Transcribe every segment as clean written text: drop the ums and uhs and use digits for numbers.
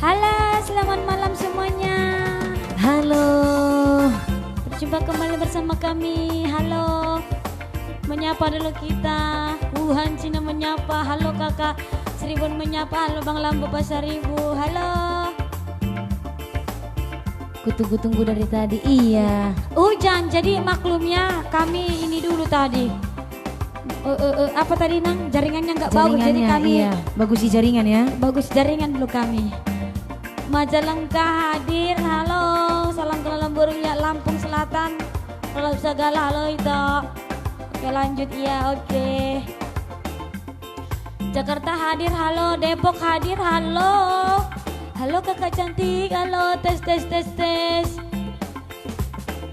Halo, selamat malam semuanya. Halo. Berjumpa kembali bersama kami. Halo. Menyapa dulu kita. Wuhan Cina menyapa. Halo kakak Seribuan menyapa. Halo Bang Lambo Pasaribu. Halo. Tunggu dari tadi. Iya. Hujan, jadi maklumnya kami ini dulu tadi. Apa tadi Nang? Jaringannya nggak bagus, jadi kami iya. Bagus di jaringan ya. bagus jaringan dulu kami. Majalengka hadir, halo. Salam kenal burung ya Lampung Selatan. Kalau segala halo itu. Oke lanjut ya, oke. Jakarta hadir, halo. Depok hadir, halo. Halo kakak cantik, halo. Tes.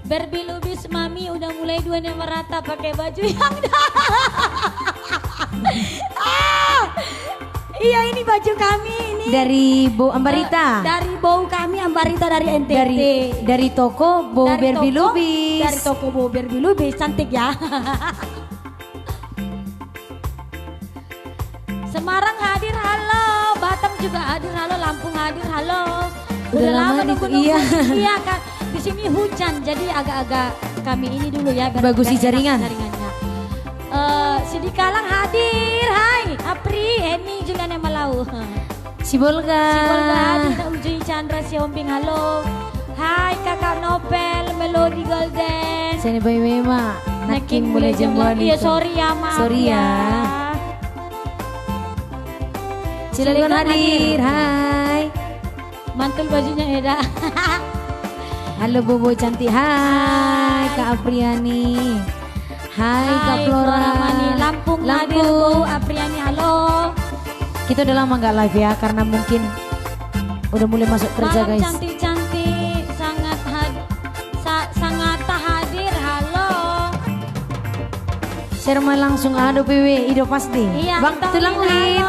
Barbie Lubis Mami udah mulai duanya merata pakai baju yang Iya ini baju kami ini. Dari Bau Ambarita. Dari bau kami Ambarita dari NTT. Dari toko Bau Barbie Lubis. Dari toko Bau Barbie Lubis, cantik ya. Semarang hadir, halo. Batam juga hadir, halo. Lampung hadir, halo. Udah lama nunggu. Iya kan. Di sini hujan, jadi agak-agak kami ini dulu ya. Bagus di jaringan. Jaringannya. Sidikalang hadir, hai. Apri, Eni juga nama lau. Sibolga hadir, Ujui Chandra, si Hombing, halo. Hai kakak Nopel, Melody Golden. Sini Boy Mema. Nakin boleh jembuan itu. Iya sorry ya, maaf sorry ya. Cilegon hadir, hai. Mantul bajunya Eda. Halo Bobo cantik, hai Kak Apriani. Hai Kak Flora Mani. Lampung hadir Bu Apriani, halo. Kita udah lama gak live ya, karena mungkin udah mulai masuk kerja Malam guys. cantik-cantik, sangat hadir, halo. Serma langsung ado PW, Ido pasti. Iya, Bang tulang lin.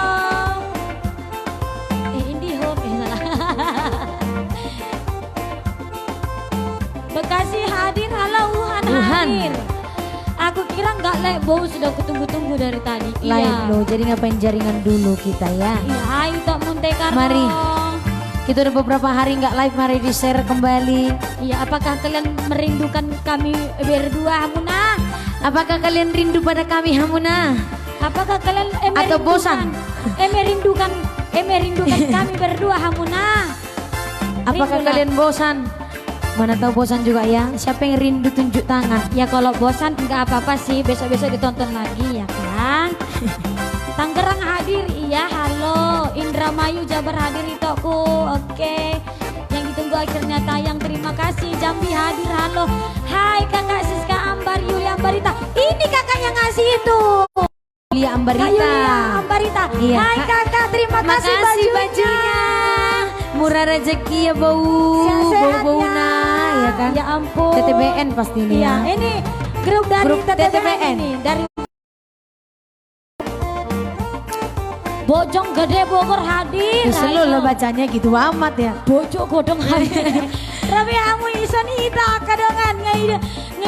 Indihome, salah. Bekasi hadir, halo. Wuhan hadir. Aku kira nggak live, Bau sudah kutunggu-tunggu dari tadi. Live loh, jadi ngapain jaringan dulu kita ya. Iya, ayo tak Monte Carlo. Mari. Kita udah beberapa hari nggak live, mari di share kembali. Iya, apakah kalian merindukan kami berdua, Hamuna? Apakah kalian rindu pada kami, Hamuna? Apakah kalian atau bosan? merindukan kami berdua, Hamuna? Apakah kalian bosan? Mana tahu bosan juga ya. Siapa yang rindu tunjuk tangan? Ya kalau bosan nggak apa-apa sih, besok-besok ditonton lagi ya kan. Tangerang hadir, iya halo. Indramayu Jabar hadir itoku, oke. Yang ditunggu akhirnya tayang, terima kasih. Jambi hadir, halo. Hai kakak Siska Ambar Yulia Ambarita. Ini kakak yang ngasih itu. Yulia Ambarita. Yulia Ambarita. Iya. Hai kakak, terima kasih bajunya. Murah rezeki ya Bau. Bau-bauna ya kan. Ya ampun. TTBN pasti ini ya. Ini grup dari TTBN ini, dari Bojong Gede Bogor hadir. Selalu lo bacanya gitu amat ya. Bojong Godong hadir. Tapi kamu ison ita kadongan ngai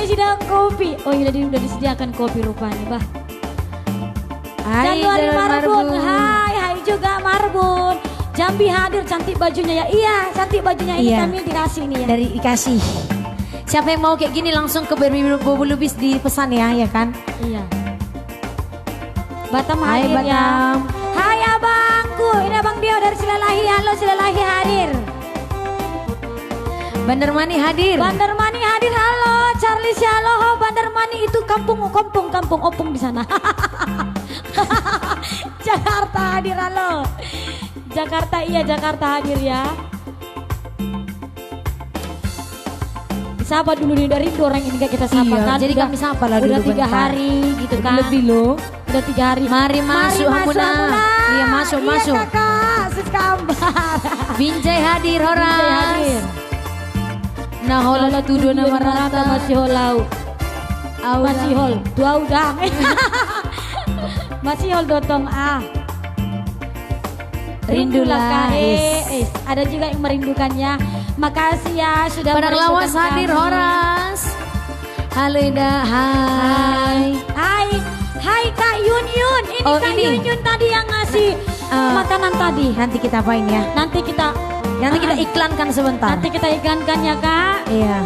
sidang kopi. Oh iya udah disediakan kopi rupanya, Bah. Hai Januari Marbun. Hai juga Marbun. Jambi hadir, cantik bajunya ya. Iya, cantik bajunya ini kami dikasih nih ya. Dari dikasih. Siapa yang mau kayak gini langsung ke Barbie Lubis dipesan ya kan? Iya. Batam Hai hadir Batam. ya. Hai abangku, ini abang Dio dari Silalahi. Halo Silalahi hadir. Bandar Mani hadir. Bandar Mani hadir, halo. Charlie halo. Bandar Mani itu kampung opung di sana. Jakarta hadir, halo. Jakarta hadir ya. Sapa dulu nih dari orang ini gak kita sapa kan. Jadi kami sapa lah dulu. Udah 3 hari gitu kan. Lebih loh. Udah 3 hari. Mari masuk Hamuna. Iya masuk. Iya kakak, Siska Ambar. Binjai hadir orang. Binjai hadir. Nah hola tuduh nama rata masih holau. Masih hol. Dua udang. Masih hol dotong Rindulah ada juga yang merindukannya. Makasih ya sudah pada lawas hadir Horas. Halo Ida, hai Kak Yun. Ini Kak Yun tadi yang ngasih makanan tadi. Nanti kita apain ya? Nanti kita Nanti kita iklankan sebentar. Nanti kita iklankan ya Kak. Iya.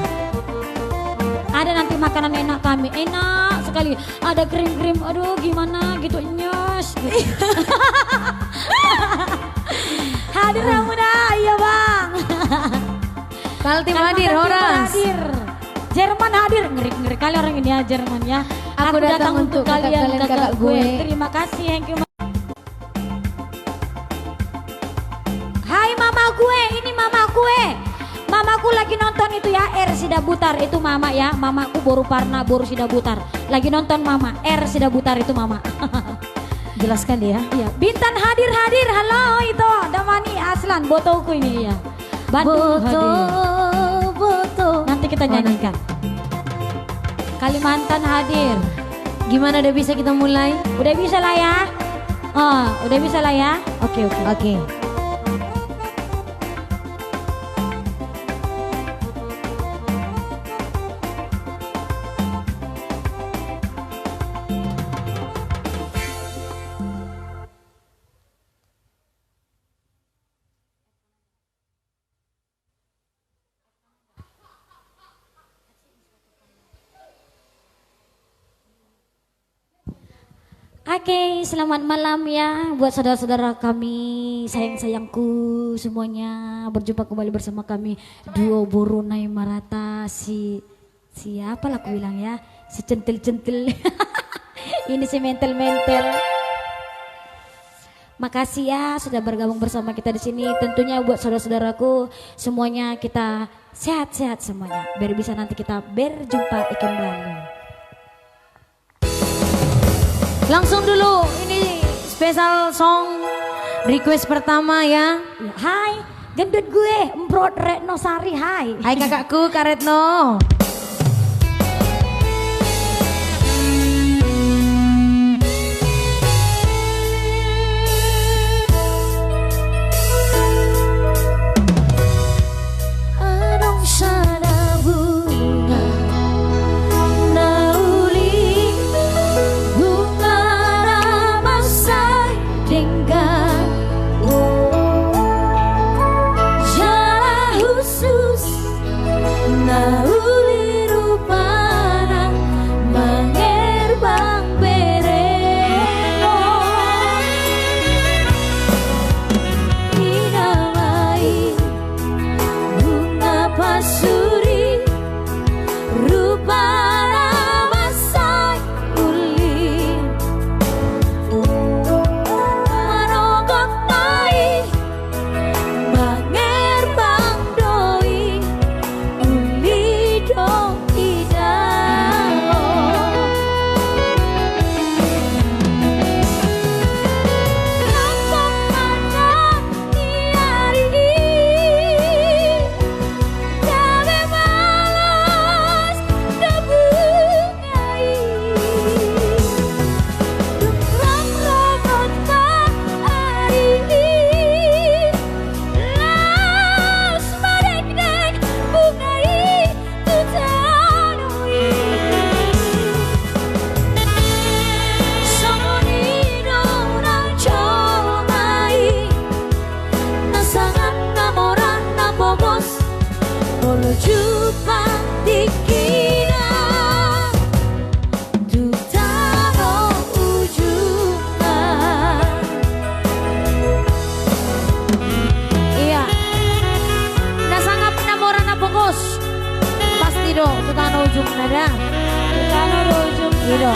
Ada nanti makanan enak kami, enak sekali. Ada krim-krim, aduh gimana gitu nyos. Hadir Ramuna, iya bang. Kaltim hadir, Horas. Hadir. Jerman hadir, ngeri-ngeri kali orang ini ya Jerman ya. Aku datang untuk kalian kakak gue. Terima kasih, thank you. Hai mama gue, ini mama gue. Mamaku lagi nonton itu ya, R Sidabutar itu mama ya. Mamaku Boru Parna, Boru Sidabutar. Lagi nonton mama, R Sidabutar itu mama. Jelaskan dia. Iya, Bintan hadir, halo itu. Damani Aslan, botoku ini ya. Bandung hadir. Boto. Nanti kita nyanyikan. Kalimantan hadir. Gimana udah bisa kita mulai? Udah bisa lah ya. Oh, udah bisa lah ya. Oke. Oke. Oke, selamat malam ya buat saudara-saudara kami, sayang-sayangku semuanya. Berjumpa kembali bersama kami duo Boru Nai Marata. Siapa lah aku bilang ya, si centil-centil. Ini si mental-mental. Makasih ya sudah bergabung bersama kita di sini. Tentunya buat saudara-saudaraku semuanya kita sehat-sehat semuanya. Biar bisa nanti kita berjumpa ikan lalu. Langsung dulu, ini spesial song request pertama ya. Hai, gendut gue, Emprot Retno Sari, hai. Hai kakakku Kak Retno. Ujung nada, ujung gitu.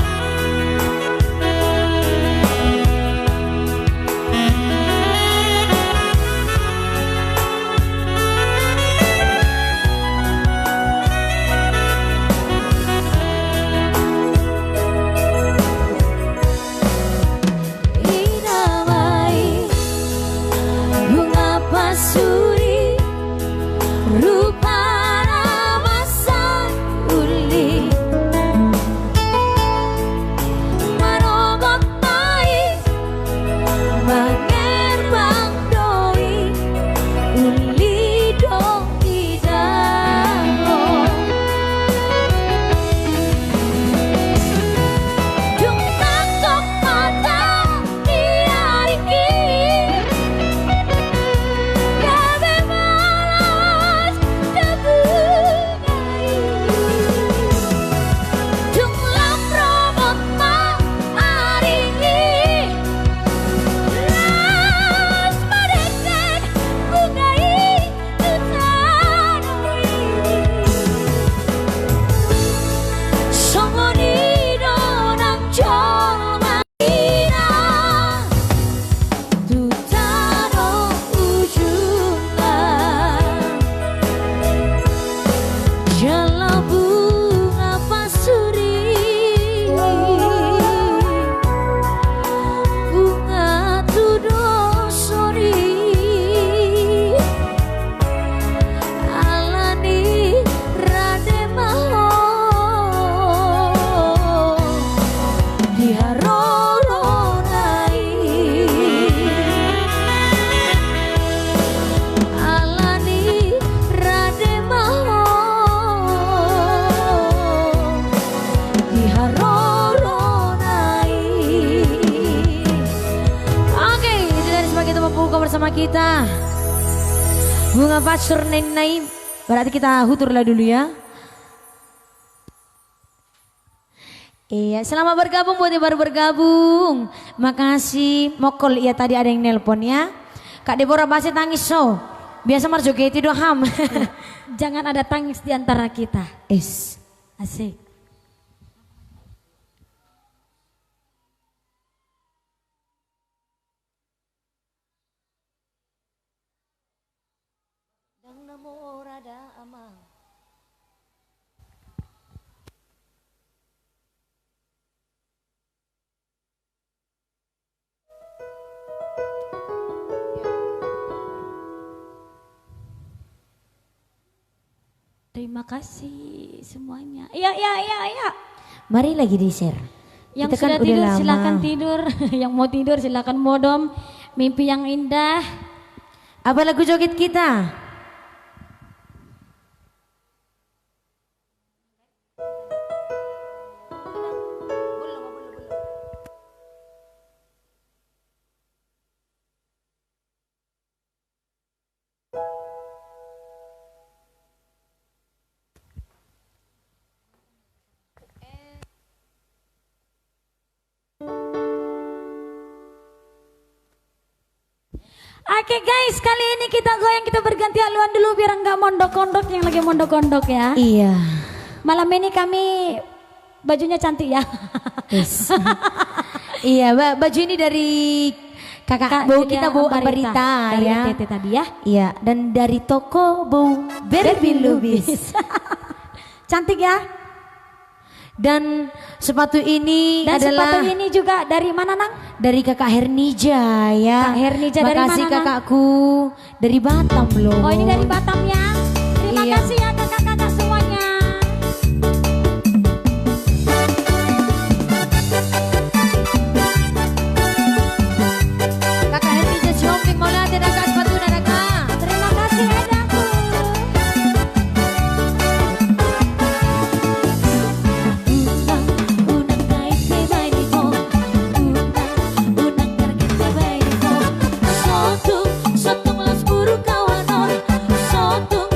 buka bersama kita. Bunga Pasur Neng Naim. Berarti kita huturlah dulu ya. Iya, selamat bergabung buat yang baru bergabung. Makasih. Mokol ya tadi ada yang nelpon ya. Kak Deborah pasti tangis so. Biasa marjogeti doham. Jangan ada tangis di antara kita. Asik. Terima kasih semuanya. Iya. Mari lagi di share. Yang kita kan sudah tidur lama. silakan tidur. Yang mau tidur silakan modom. Mimpi yang indah. Apa lagu joget kita? Oke guys, kali ini kita goyang, kita berganti haluan dulu biar enggak mondok-kondok yang lagi mondok-kondok ya. Iya. Malam ini kami bajunya cantik ya. Yes. Iya, baju ini dari kakak bau kita bau Ambarita dari ya. Tete tadi ya. Iya, dan dari toko bau Berbi Lubis. Cantik ya. Dan sepatu ini Dan adalah sepatu ini juga dari mana Nang? dari kakak Hernija ya. Kak Hernija dari Makasih mana, Nang? kakakku dari Batam loh. Oh ini dari Batam ya. Terima Iya. kasih ya kakak-kakak semuanya. Kakak Hernija shopping mau lihat ada kak sepatu ada kak. Terima kasih Edaku. Unang kait sebay di ko. Unang karkit sebay di ko. Sotong las buru kawanon. Sotong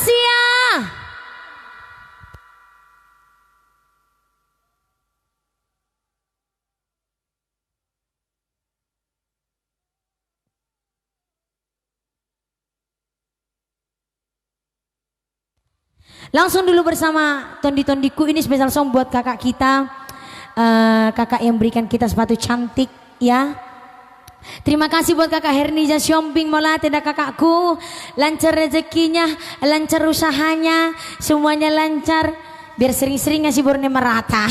kasih ya. Langsung dulu bersama tondi-tondiku, ini spesial song buat kakak kita, kakak yang berikan kita sepatu cantik ya. Terima kasih buat kakak Hernija Siombing Mola, tidak kakakku, lancar rezekinya, lancar usahanya, semuanya lancar, biar sering-sering ngasih borne merata.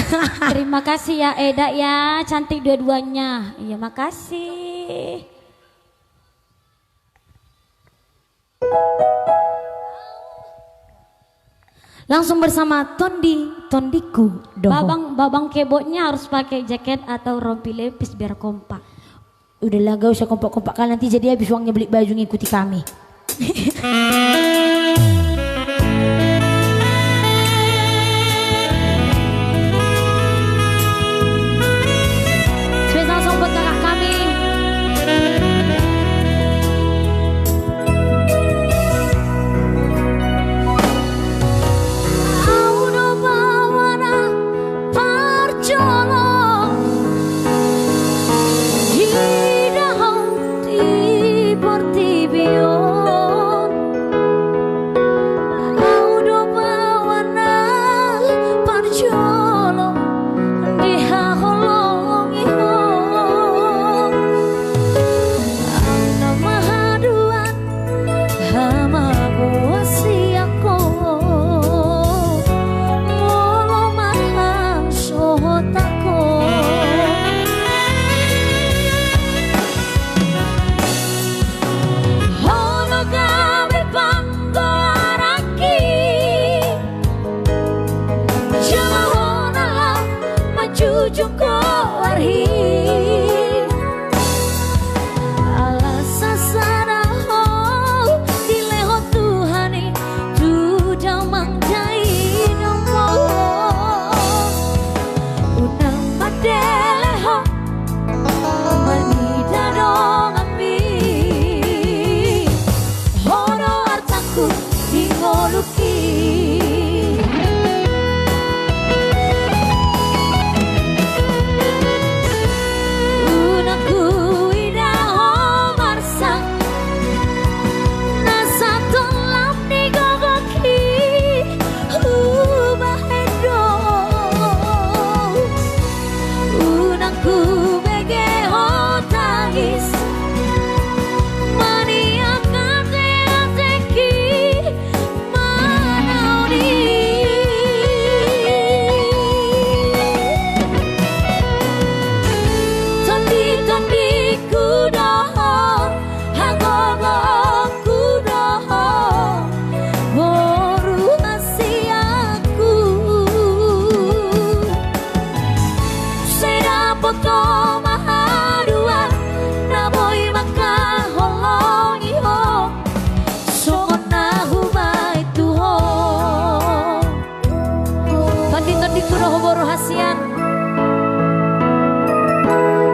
Terima kasih ya Eda ya, cantik dua-duanya. Iya makasih. Langsung bersama tondiku doho. Babang keyboardnya harus pakai jaket atau rompi lepis biar kompak. Udahlah gak usah kompak-kompak, kalian nanti jadi habis uangnya beli baju ngikuti kami. Spesial song buat kakak kami.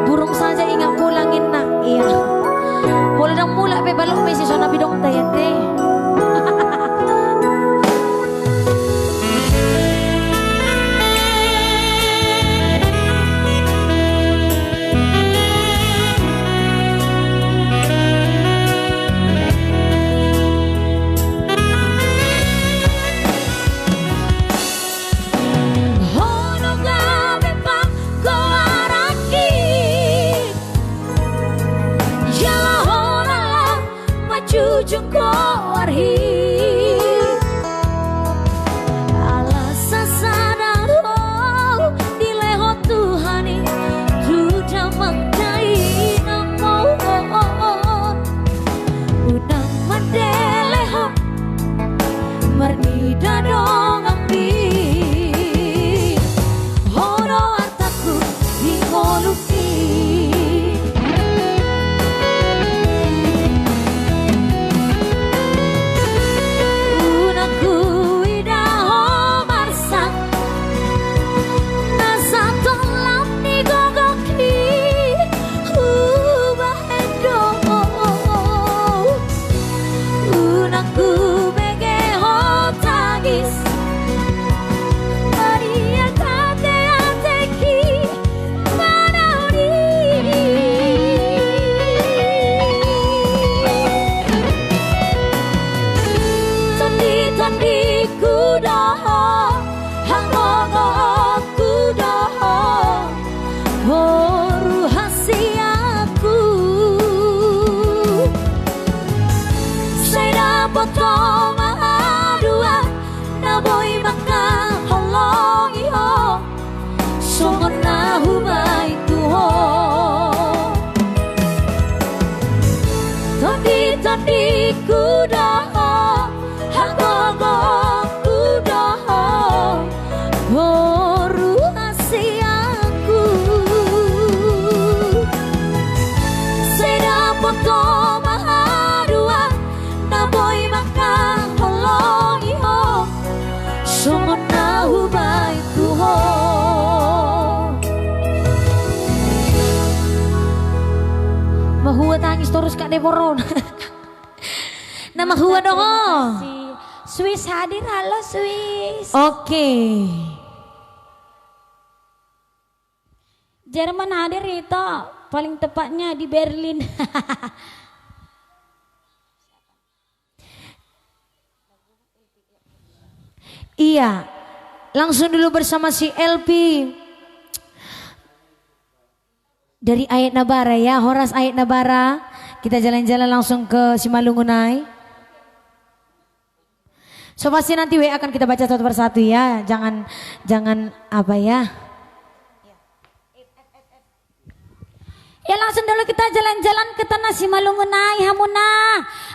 Burung saja ingat pulangin nak, iya. Mulai dong mulai pe balok mesi sona bidong tayate. mahadua na boy maka holongi ho songon na humay tuho tondi kuda hagogo kuda boru asiaku seda poto mahadua na boy maka holongi ho songon na humay tuho mahua tangis terus Kak Deporon. Nama Hua dong. Swiss hadir, halo Swiss. Oke. Jerman hadir itu paling tepatnya di Berlin. Iya, langsung dulu bersama si LP. Dari Ayat Nabara ya, Horas Ayat Nabara. Kita jalan-jalan langsung ke Simalungunai. So pasti nanti WA akan kita baca satu persatu ya, jangan apa ya. Ya langsung dulu kita jalan-jalan ke tanah Simalungunai Hamuna.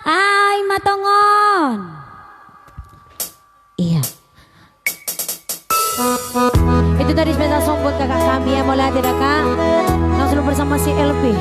Ai matongon. Iya. Itu tadi spesial song buat kakak kami ya, mulai tidak kak. Langsung bersama si LP.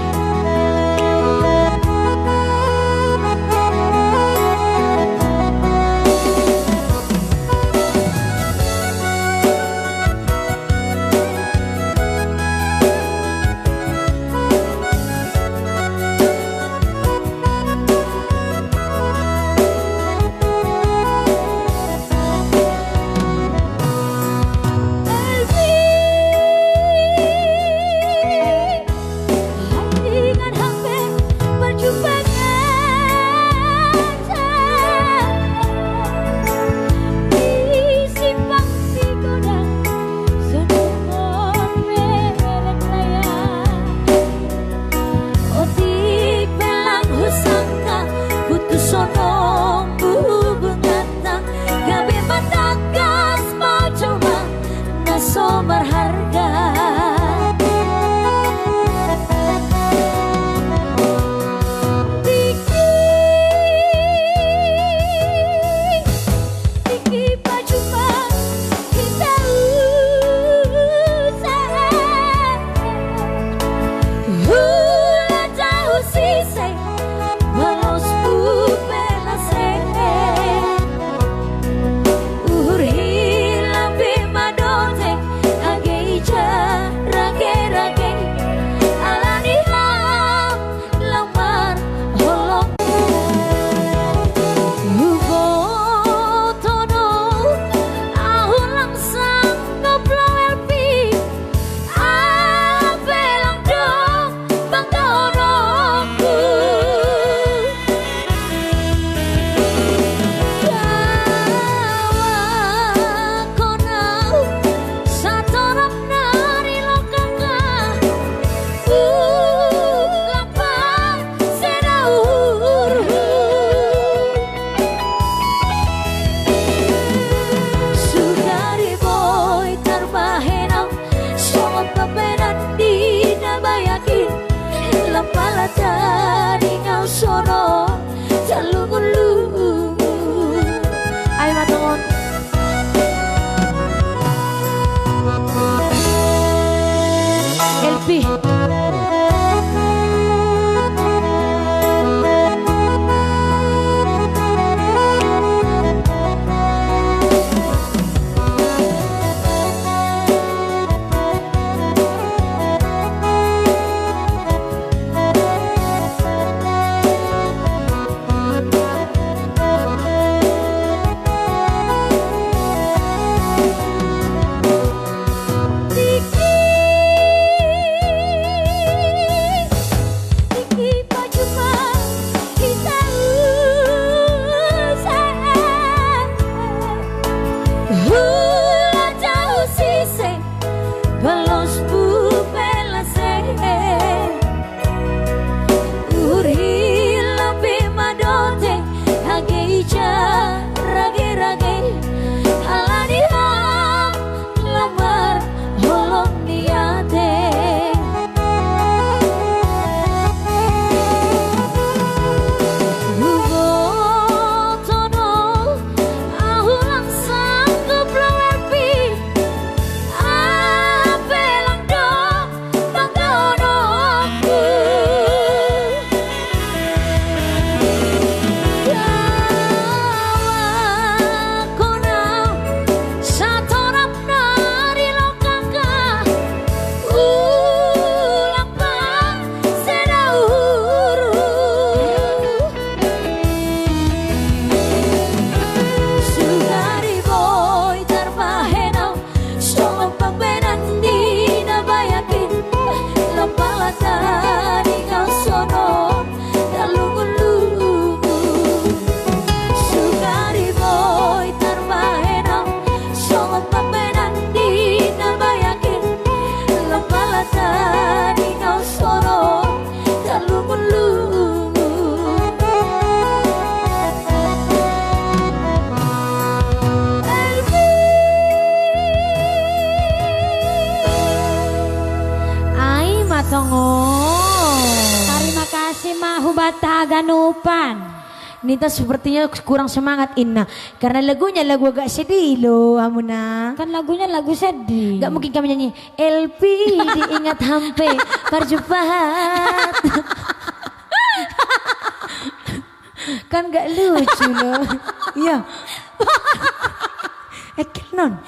taganupan. Nita sepertinya kurang semangat Inna. Karena lagunya lagu agak sedih loh Amuna. Kan lagunya lagu sedih. Gak mungkin kami nyanyi LP diingat hampe perjumpaan. Kan gak lucu loh. Iya. Non.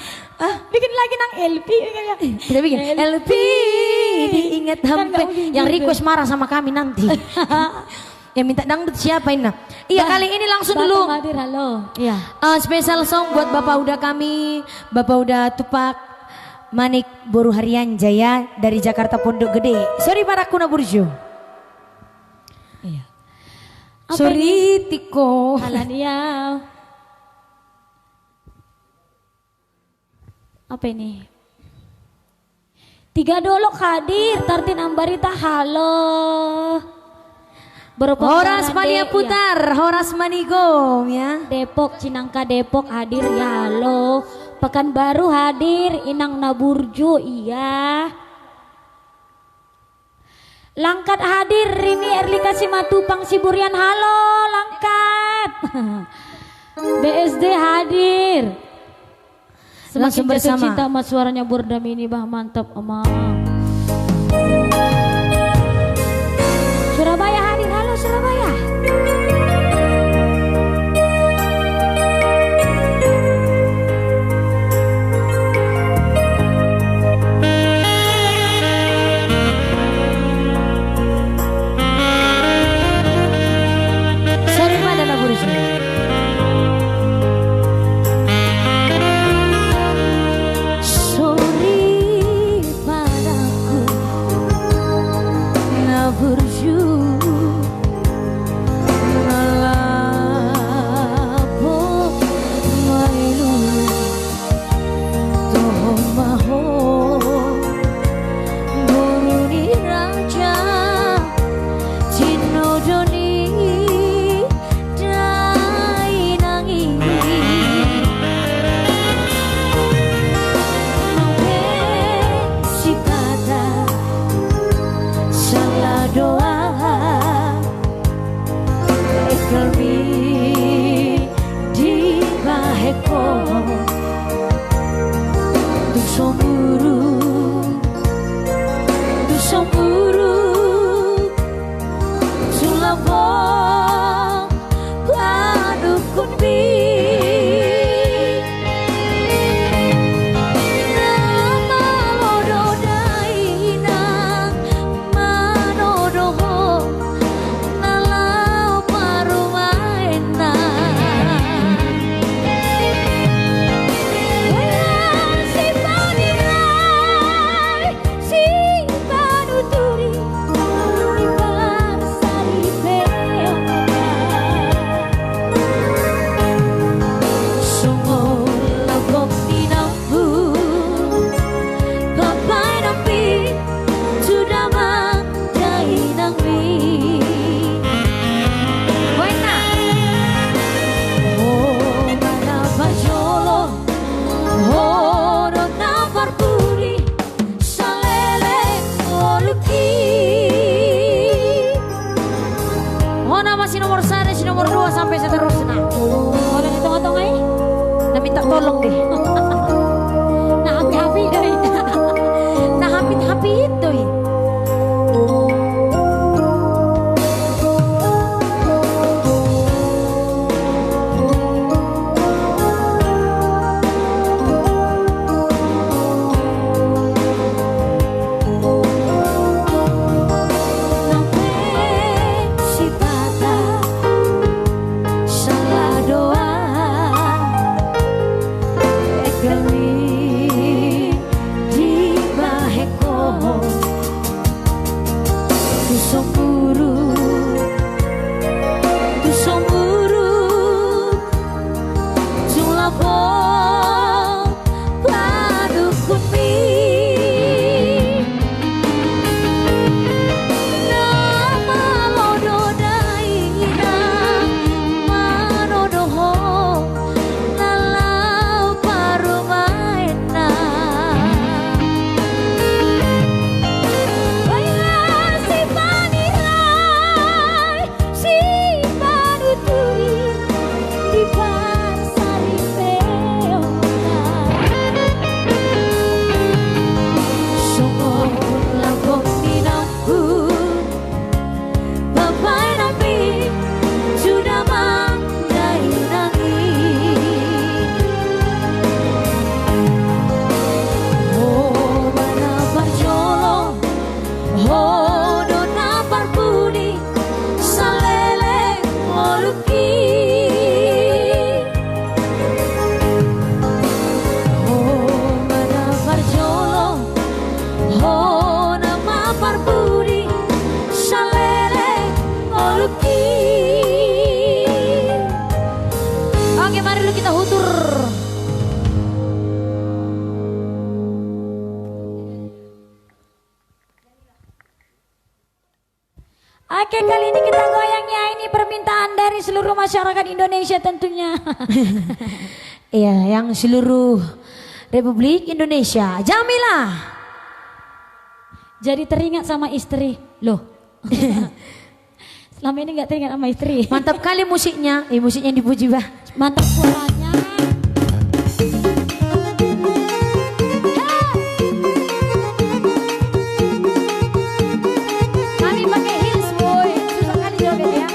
Bikin lagi nang LP. Kita bikin LP diingat hampe. Yang request marah sama kami nanti. Yang minta dangdut siapa Inna? Iya kali ini langsung dulu. Hadir, halo. Iya. Spesial song buat Bapak Uda kami, Bapak Uda Tupak Manik Boru Harian Jaya dari Jakarta Pondok Gede. Sorry para kuna burju. Iya. Sorry Tiko. Halania. Apa ini? Tiga dolok hadir, Tartin Ambarita halo. Horas Mania Putar, ya. Horas Manigom ya. Depok, Cinangka Depok hadir ya halo. Pekanbaru hadir, Inang Naburjo iya. Langkat hadir, Rini Erlika Simatupang Siburian halo Langkat. BSD hadir. Semakin jatuh cinta sama suaranya Burdam ini bah mantap emang. Surabaya hadir, halo Surabaya. Sorry mana nak urus ni? Sorry padaku, nak berjuang. Masih nomor 1, nomor 2 sampai seterusnya. Boleh ditong-tong ay? Nah minta tolong deh. Nah happy-happy deh. Nah happy-happy itu ya. kita hutur. Oke, kali ini kita goyangnya ini permintaan dari seluruh masyarakat Indonesia tentunya. Iya, yang seluruh Republik Indonesia. Jamilah. Jadi teringat sama istri. Loh. Selama ini nggak teringat sama istri. Mantap kali musiknya. Musiknya dipuji, bah. Mantap suaranya. Kami pakai heels, boy. Susah kali joget ya.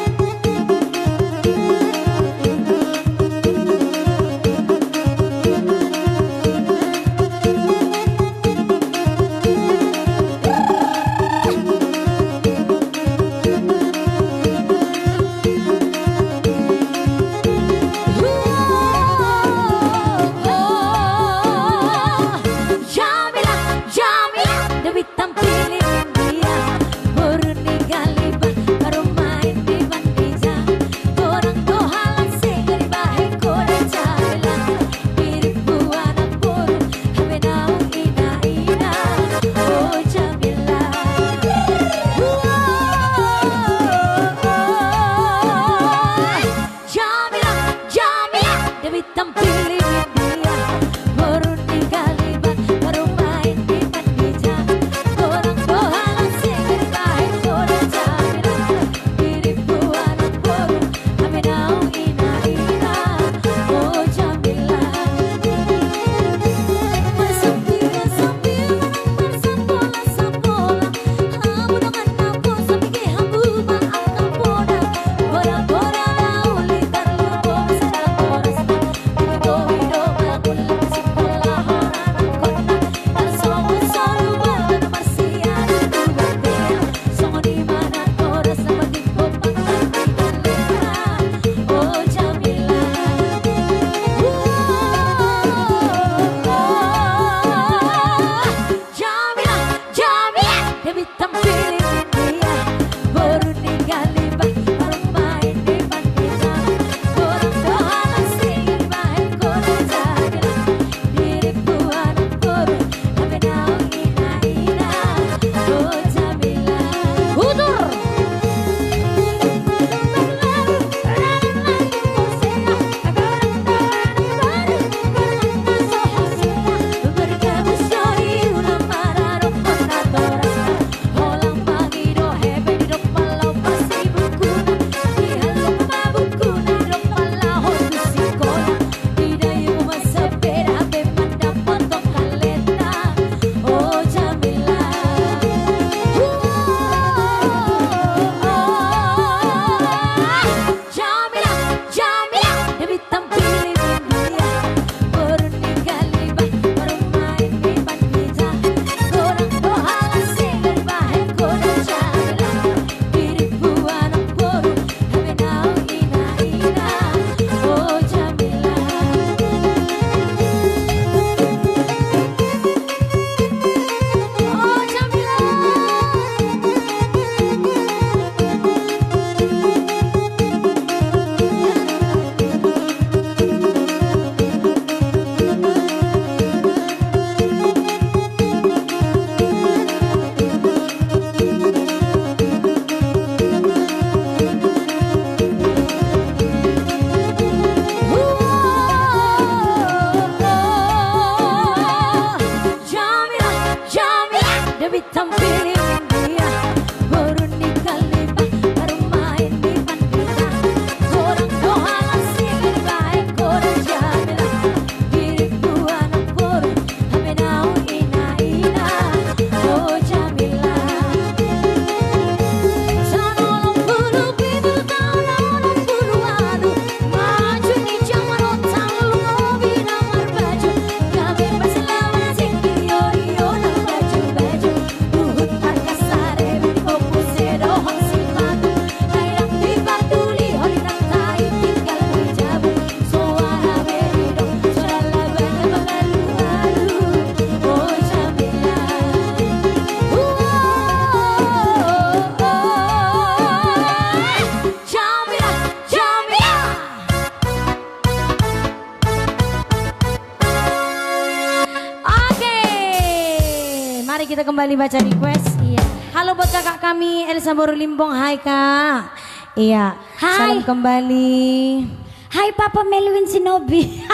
kita kembali baca request. Iya. Halo buat kakak kami Elsa Boru Limbong. Hai kak. Iya. Hai. Salam kembali. Hai Papa Melvin Shinobi.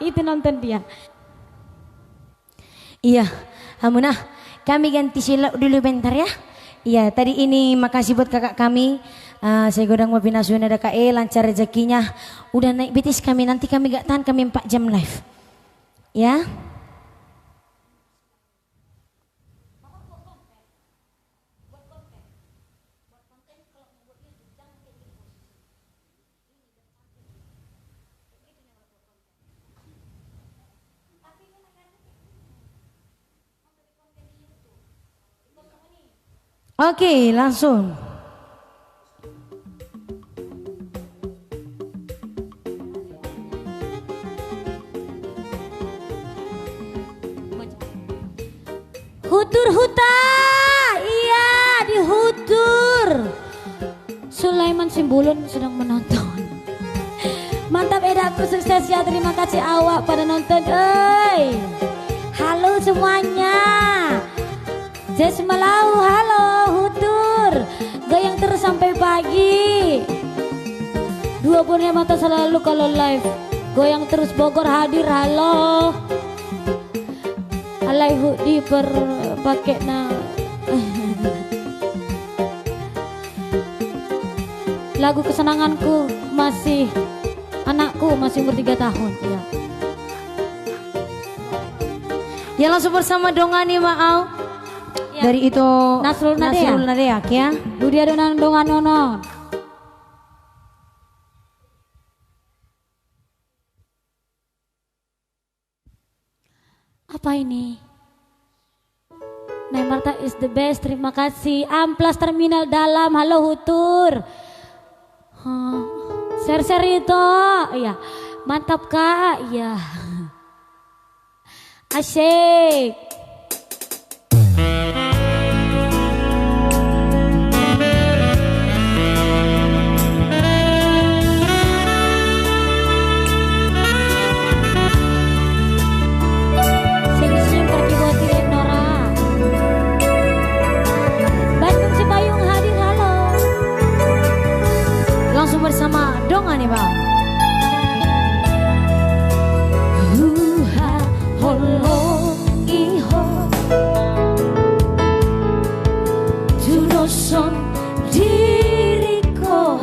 Itu nonton dia. Iya. Hamunah. Kami ganti silap dulu bentar ya. Iya. Tadi ini makasih buat kakak kami. Saya godang mau pinasuin ada KE lancar rezekinya. Udah naik BTS kami, nanti kami gak tahan, kami 4 jam live. Ya. Oke, langsung. Hutur Huta, iya di Hutur. Sulaiman Simbulun sedang menonton. Mantap edaku, sukses ya, terima kasih awak pada nonton. Halo semuanya. Jess Malau, halo Hutur. Goyang terus sampai pagi. 25 mata selalu kalau live. Goyang terus Bogor hadir, halo. Alai di pakai na lagu kesenanganku masih anakku masih umur 3 tahun ya. Ya langsung bersama Dongani Maau ya. Dari itu Nasrul Nadeak ya. Dudia Donan Dongan Nono. Apa ini? Neymarta is the best, terima kasih. Amplas Terminal Dalam, halo Hutur. Share-share itu, iya. Mantap kak, iya. Asyik. Bersama Dongani Bang. Holo iho Tunoson diriku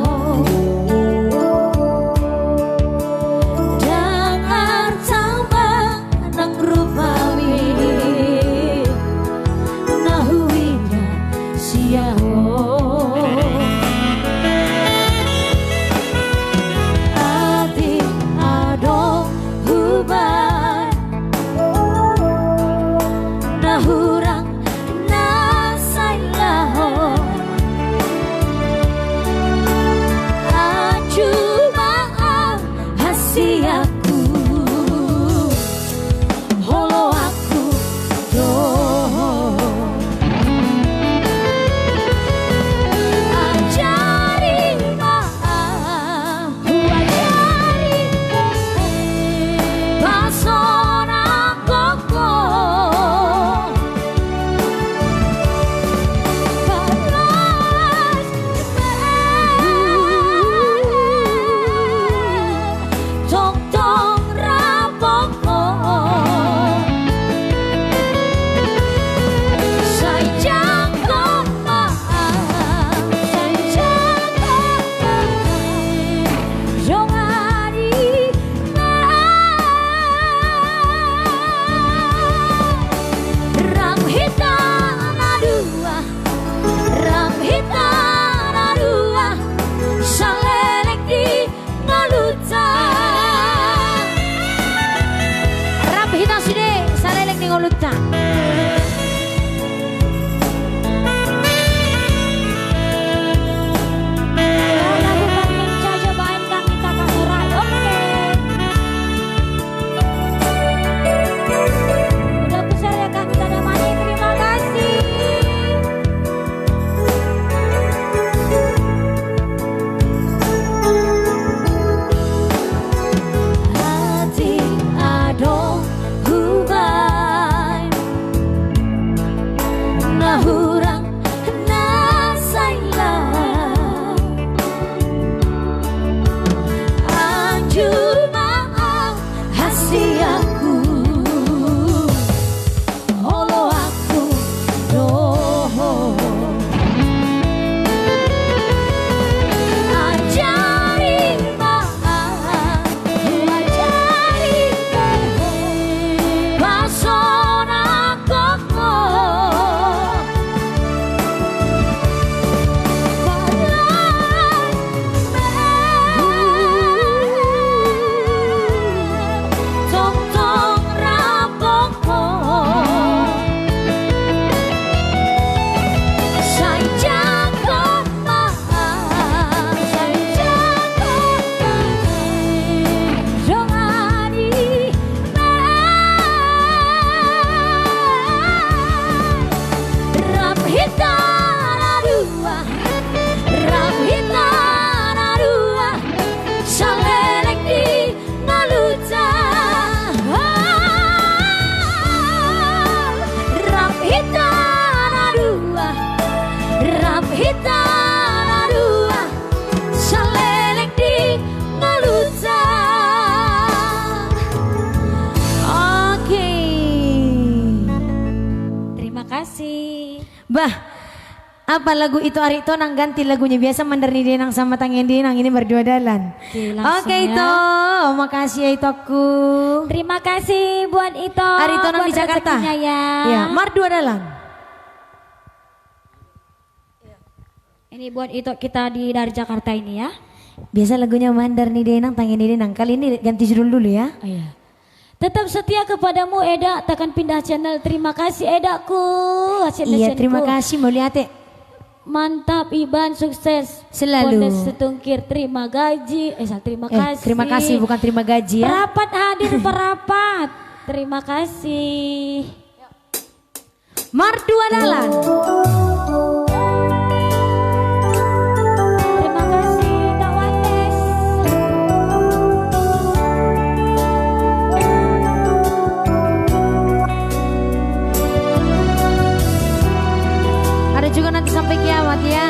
dan artama nang rupawi nahuina siao. Bah, apa lagu itu hari itu nang ganti lagunya biasa Mandarni Denang sama Tangen Denang ini berdua dalan. Oke ya. itu, makasih ya itu aku. Terima kasih buat itu. Hari itu nang di Jakarta. Ya. Ya, berdua dalan. Ini buat itu kita dari Jakarta ini ya. Biasa lagunya Mandarni Denang, Tangen Denang. Kali ini ganti judul dulu ya. Oh, iya. Tetap setia kepadamu Eda, takkan pindah channel. Terima kasih Edaku. Iya, terima kasih Mulyate. Mantap Iban, sukses selalu. Pondes setungkir, terima gaji. Terima kasih. Terima kasih bukan terima gaji ya. Perapat hadir perapat. Terima kasih. Mardua dalan. Terima kasih Kak Wandes. Ada juga nanti sampai kiamat ya.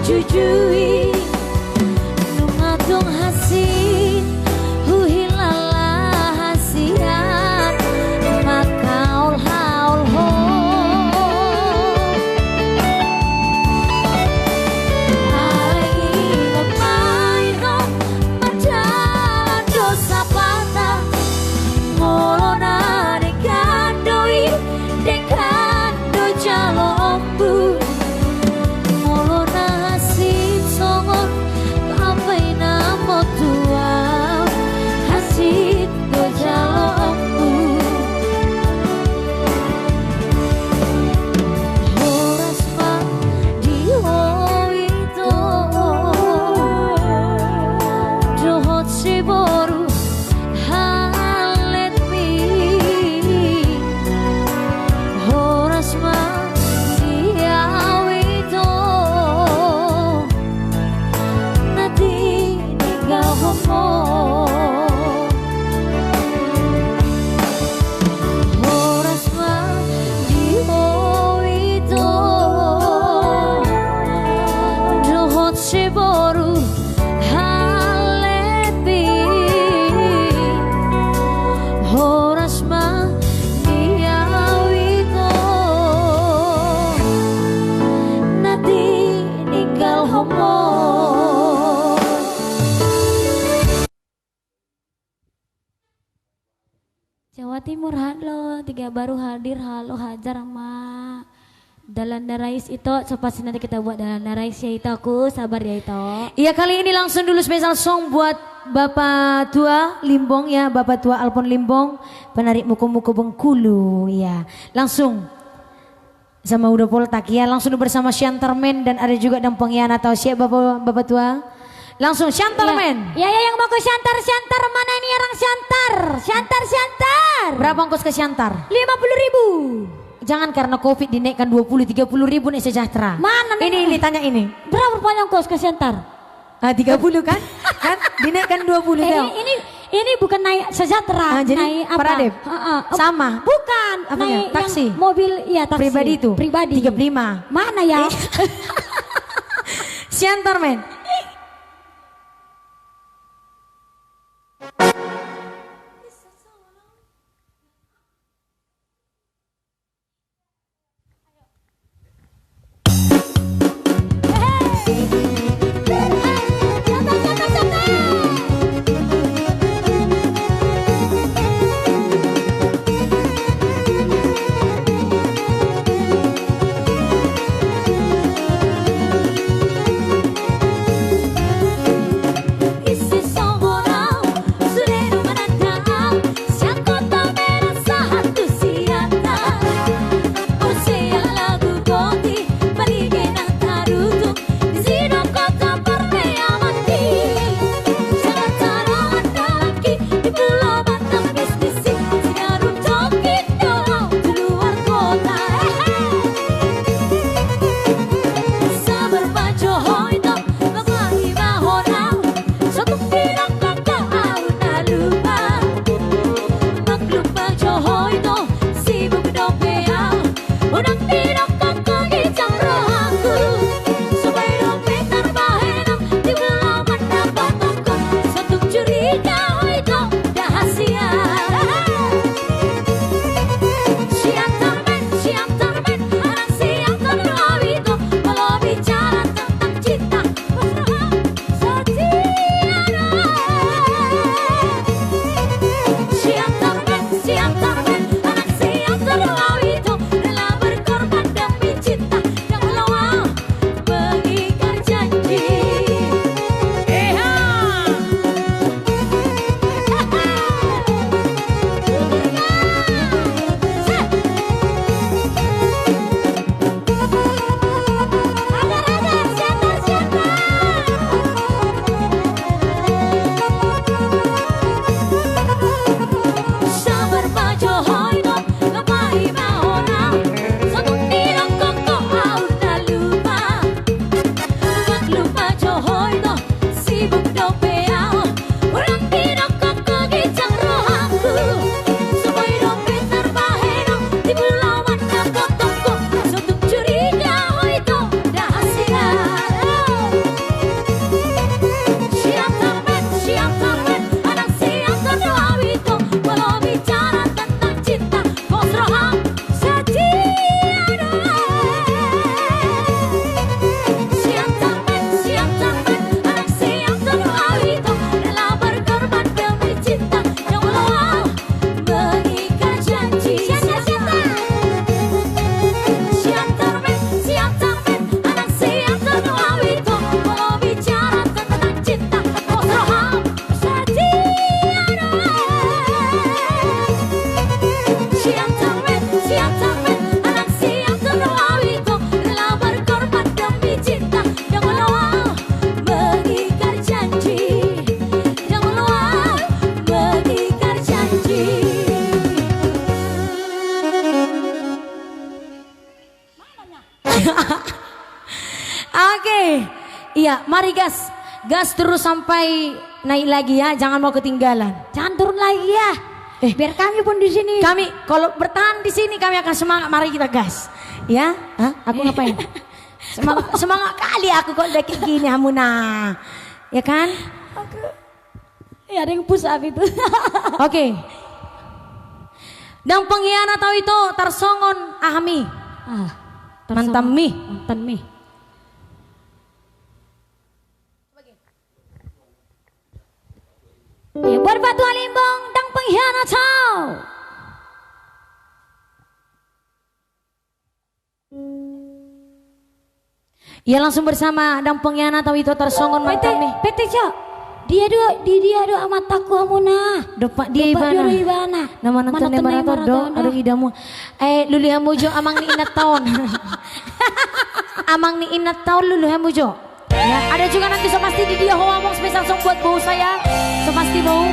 Jujui nungatung hasin huhila halepi horas maniawito nanti ninggal homo. Jawa Timur halo, tiga baru hadir halo hajar sama Dalanda Rais itu, so pasti nanti kita buat Dalanda Rais ya itu aku sabar ya itu. Iya kali ini langsung dulu special song buat Bapak Tua Limbong ya, Bapak Tua Alpon Limbong, penarik muko-muko Bengkulu ya. Langsung sama Uda Poltak ya, langsung bersama Shantarman dan ada juga dan pengkhianat atau siap Bapak Tua. Langsung Shantarman. Ya yang mau ke Shantar mana ini orang Shantar? Shantar. Berapa ongkos ke Shantar? 50.000. Jangan karena Covid dinaikkan 20-30 ribu nih sejahtera. Mana nih? Ini tanya ini. Berapa banyak ongkos ke Shantar? 30 kan? Kan dinaikkan 20 ini bukan naik sejahtera, jadi naik apa? Paradep. Sama. Bukan, Apanya? naik Taksi. yang mobil ya taksi. Pribadi itu. Pribadi. 35. Mana ya? Shantarman. Oke, iya, mari gas, gas terus sampai naik lagi ya, jangan mau ketinggalan. Jangan turun lagi ya. Biar kami pun di sini. Kami kalau bertahan di sini kami akan semangat. Mari kita gas, ya. Hah? Aku ngapain? Semangat, semangat kali aku kok udah kayak gini, Hamuna. ya kan? Ya ada yang push up itu. Oke. Dan pengkhianat tahu itu tersongon ahmi. Mantan mi. Mantan mi. Ya buat batu alimbong dan pengkhianat tahu. Ya langsung bersama dan pengkhianat tahu itu tersongon mantan mi. Pete cok. Dia do mataku amuna. Dopak dia ibana. Nama nonton nebarato do aduh idamu. Lulu hamujo amang ni inat tahun. Amang ni inat tahun lulu hamujo. Ya, ada juga nanti so pasti di dia ngomong spesial song buat bau saya. So pasti bau.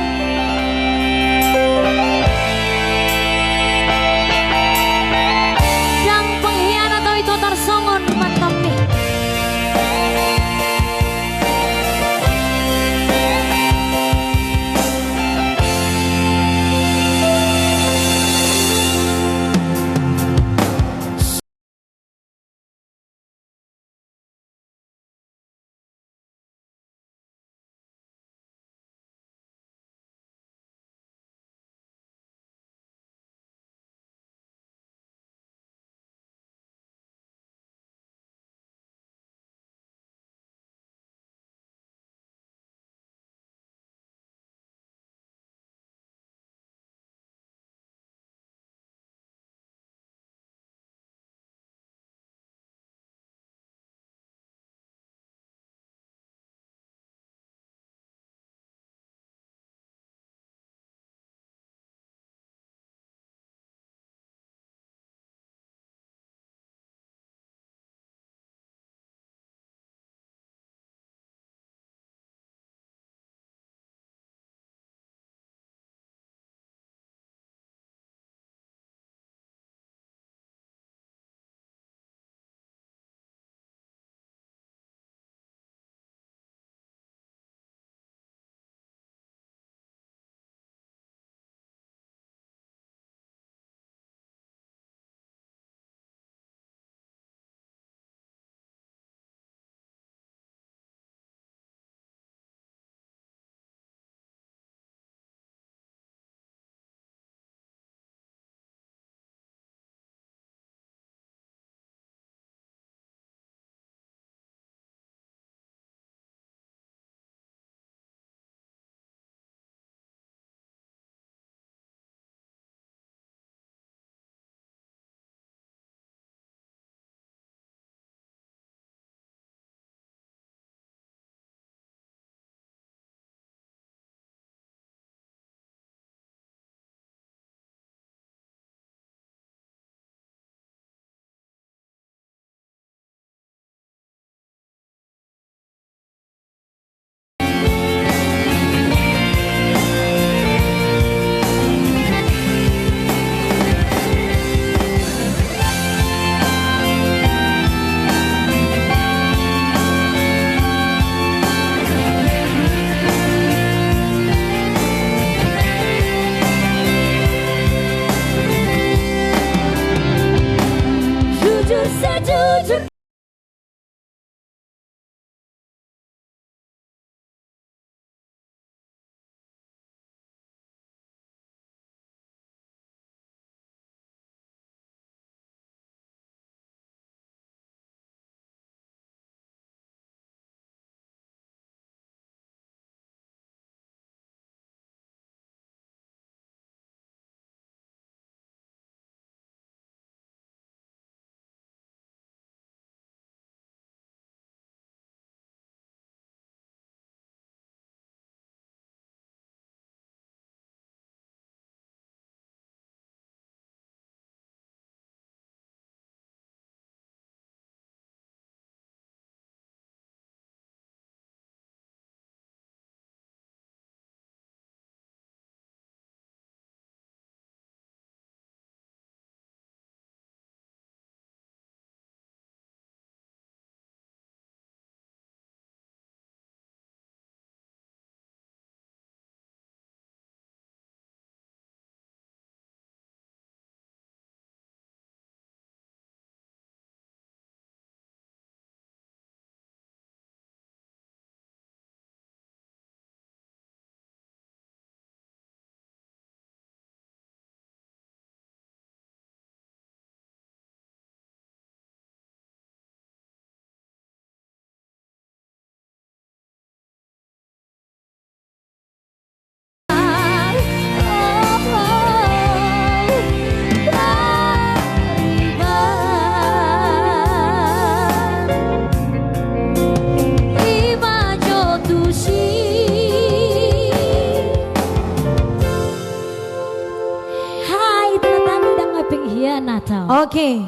Oke.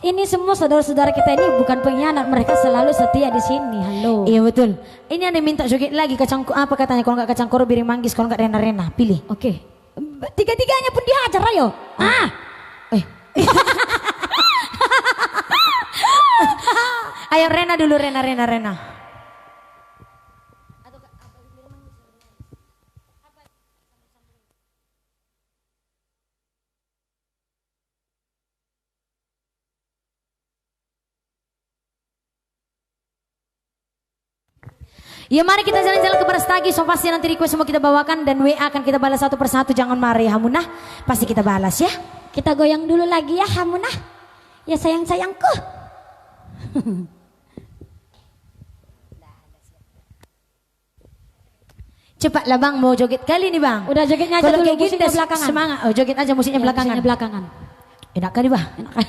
Ini semua saudara-saudara kita ini bukan pengkhianat, mereka selalu setia di sini. Halo. Iya betul. Ini ada minta joget lagi kacang apa katanya, kalau nggak kacang koro biring manggis, kalau nggak rena-rena, pilih. Oke. Tiga-tiganya pun dihajar ayo. Ayo Rena dulu, Rena. Ya mari kita jalan-jalan ke Brastagi. So pasti nanti request semua kita bawakan dan WA akan kita balas satu persatu. Jangan marah ya Hamunah, pasti kita balas ya. Kita goyang dulu lagi ya Hamunah. Ya sayang-sayangku. Cepatlah bang, mau joget kali nih bang. Udah jogetnya aja kalau dulu, kayak gini musiknya belakangan. Semangat, oh joget aja musiknya Ya, belakangan. musiknya belakangan. Enak kali bang. Enak kan?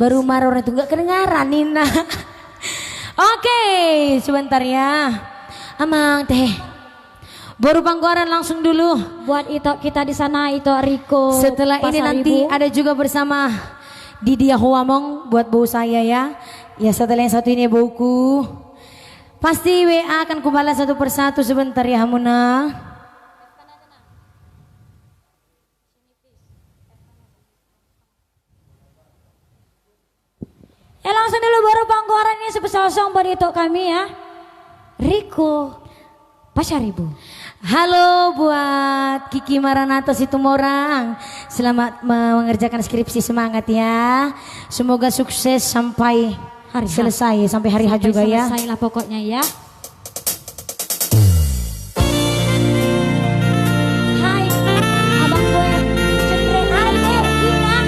Baru maror itu nggak kedengaran Nina. Oke, sebentar ya. Amang teh. Baru Pangkoran langsung dulu. Buat itu kita di sana itu Riko. Setelah ini nanti ada juga bersama Didia Huamong buat bau saya ya. Ya setelah yang satu ini bauku. Pasti WA akan kubalas satu persatu sebentar ya Hamuna. Langsung dulu baru Pangkoran ini spesial song buat itu kami ya. Riko Pasaribu. Halo buat Kiki Maranata Situmorang. Selamat mengerjakan skripsi, semangat ya. Semoga sukses sampai hari selesai, sampai hari H juga ya. Selesai lah pokoknya ya. Hai abang gue Cendre, hai deh Gina.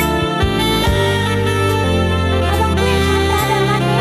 Abang gue Chandra dan Mane.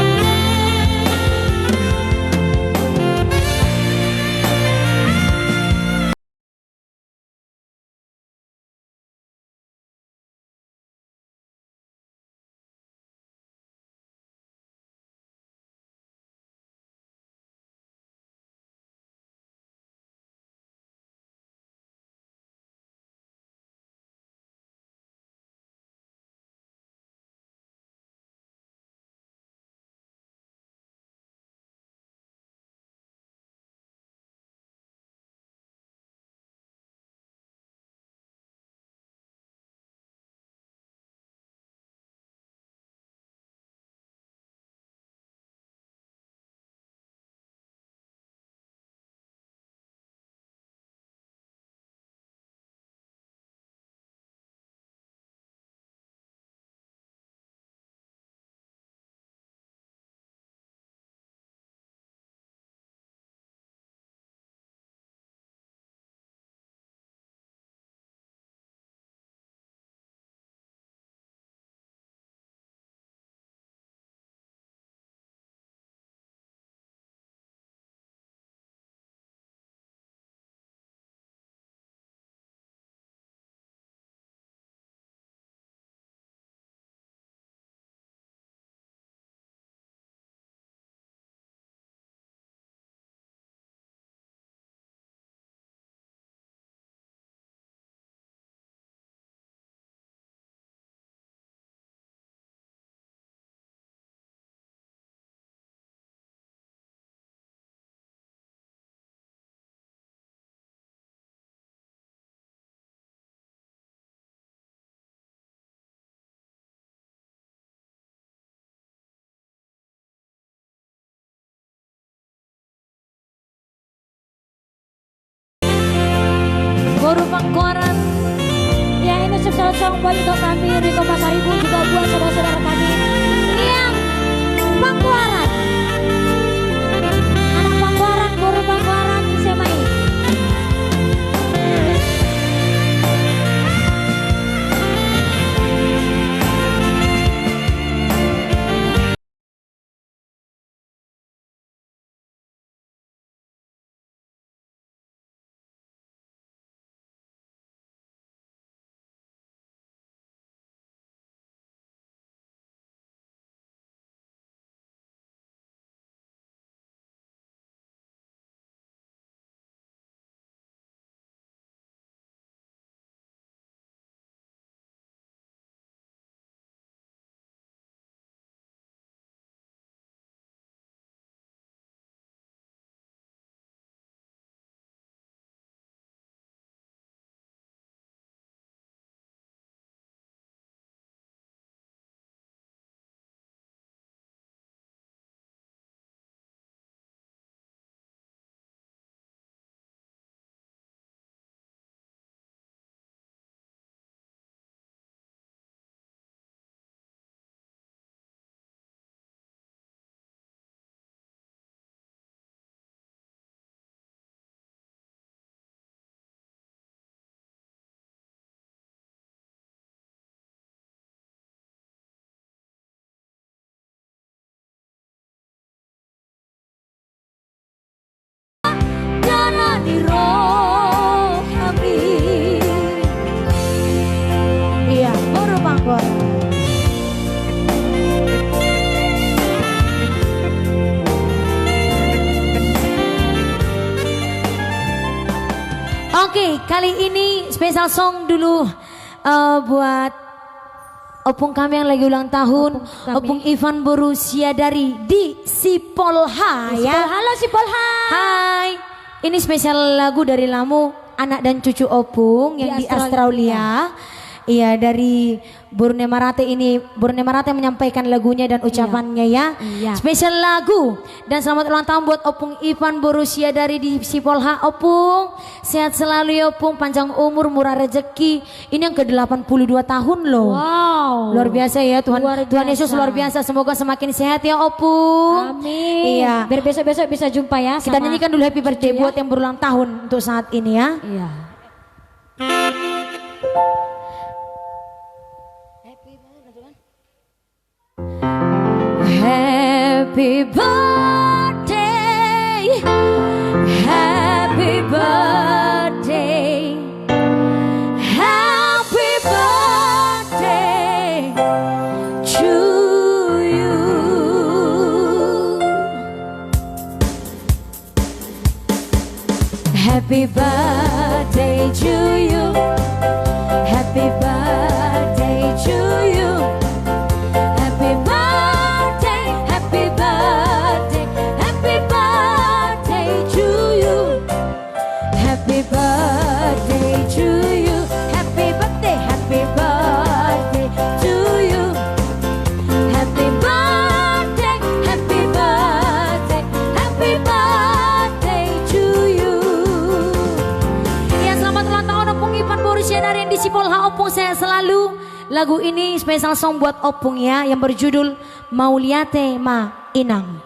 Baru Pangkoran. Ya ini spesial song buat itu kami Riko Pasaribu, juga buat saudara-saudara kami yang Pangkoran. Anak Pangkoran, baru Pangkoran Semai. Iya, baru Pangkoran. Oke, kali ini special song dulu buat opung kami yang lagi ulang tahun, opung Ivan berusia dari di Sipolha ya. Halo Sipolha. Hai, ini spesial lagu dari Lamu, anak dan cucu opung yang di Australia. Iya, dari Burne Marate ini, Burne Marate menyampaikan lagunya dan ucapannya ya. Spesial lagu dan selamat ulang tahun buat opung Ivan berusia dari di Sipolha. Opung sehat selalu ya opung, panjang umur, murah rezeki. Ini yang ke-82 tahun loh. Wow, luar biasa ya Tuhan. Tuhan Yesus luar biasa, semoga semakin sehat ya opung. Amin. Iya, biar besok-besok bisa jumpa ya. kita nyanyikan dulu happy birthday buat yang berulang tahun untuk saat ini ya. Iya. Happy birthday, happy birthday, happy birthday to you. Happy birthday to you, happy birthday to you. Di Sipolha opung saya selalu. Lagu ini spesial song buat opung ya, yang berjudul Mauliate Ma Inang.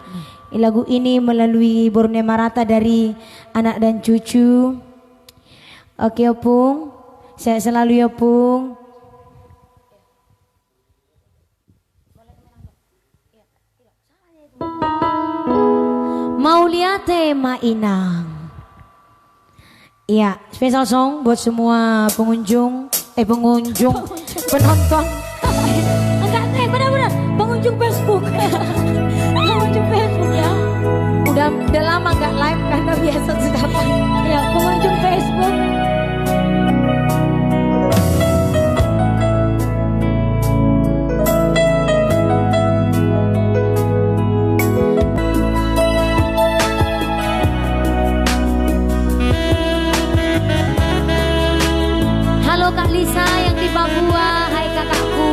Lagu ini melalui Burne Marata dari anak dan cucu. Oke opung, saya selalu ya opung. Mauliate Ma Inang. Iya, spesial song buat semua pengunjung, penonton. Enggak, benar-benar pengunjung Facebook. Pengunjung Facebook ya. Udah lama nggak live karena biasa sudah ya, pengunjung Facebook. Kak Lisa yang di Papua, hai kakakku.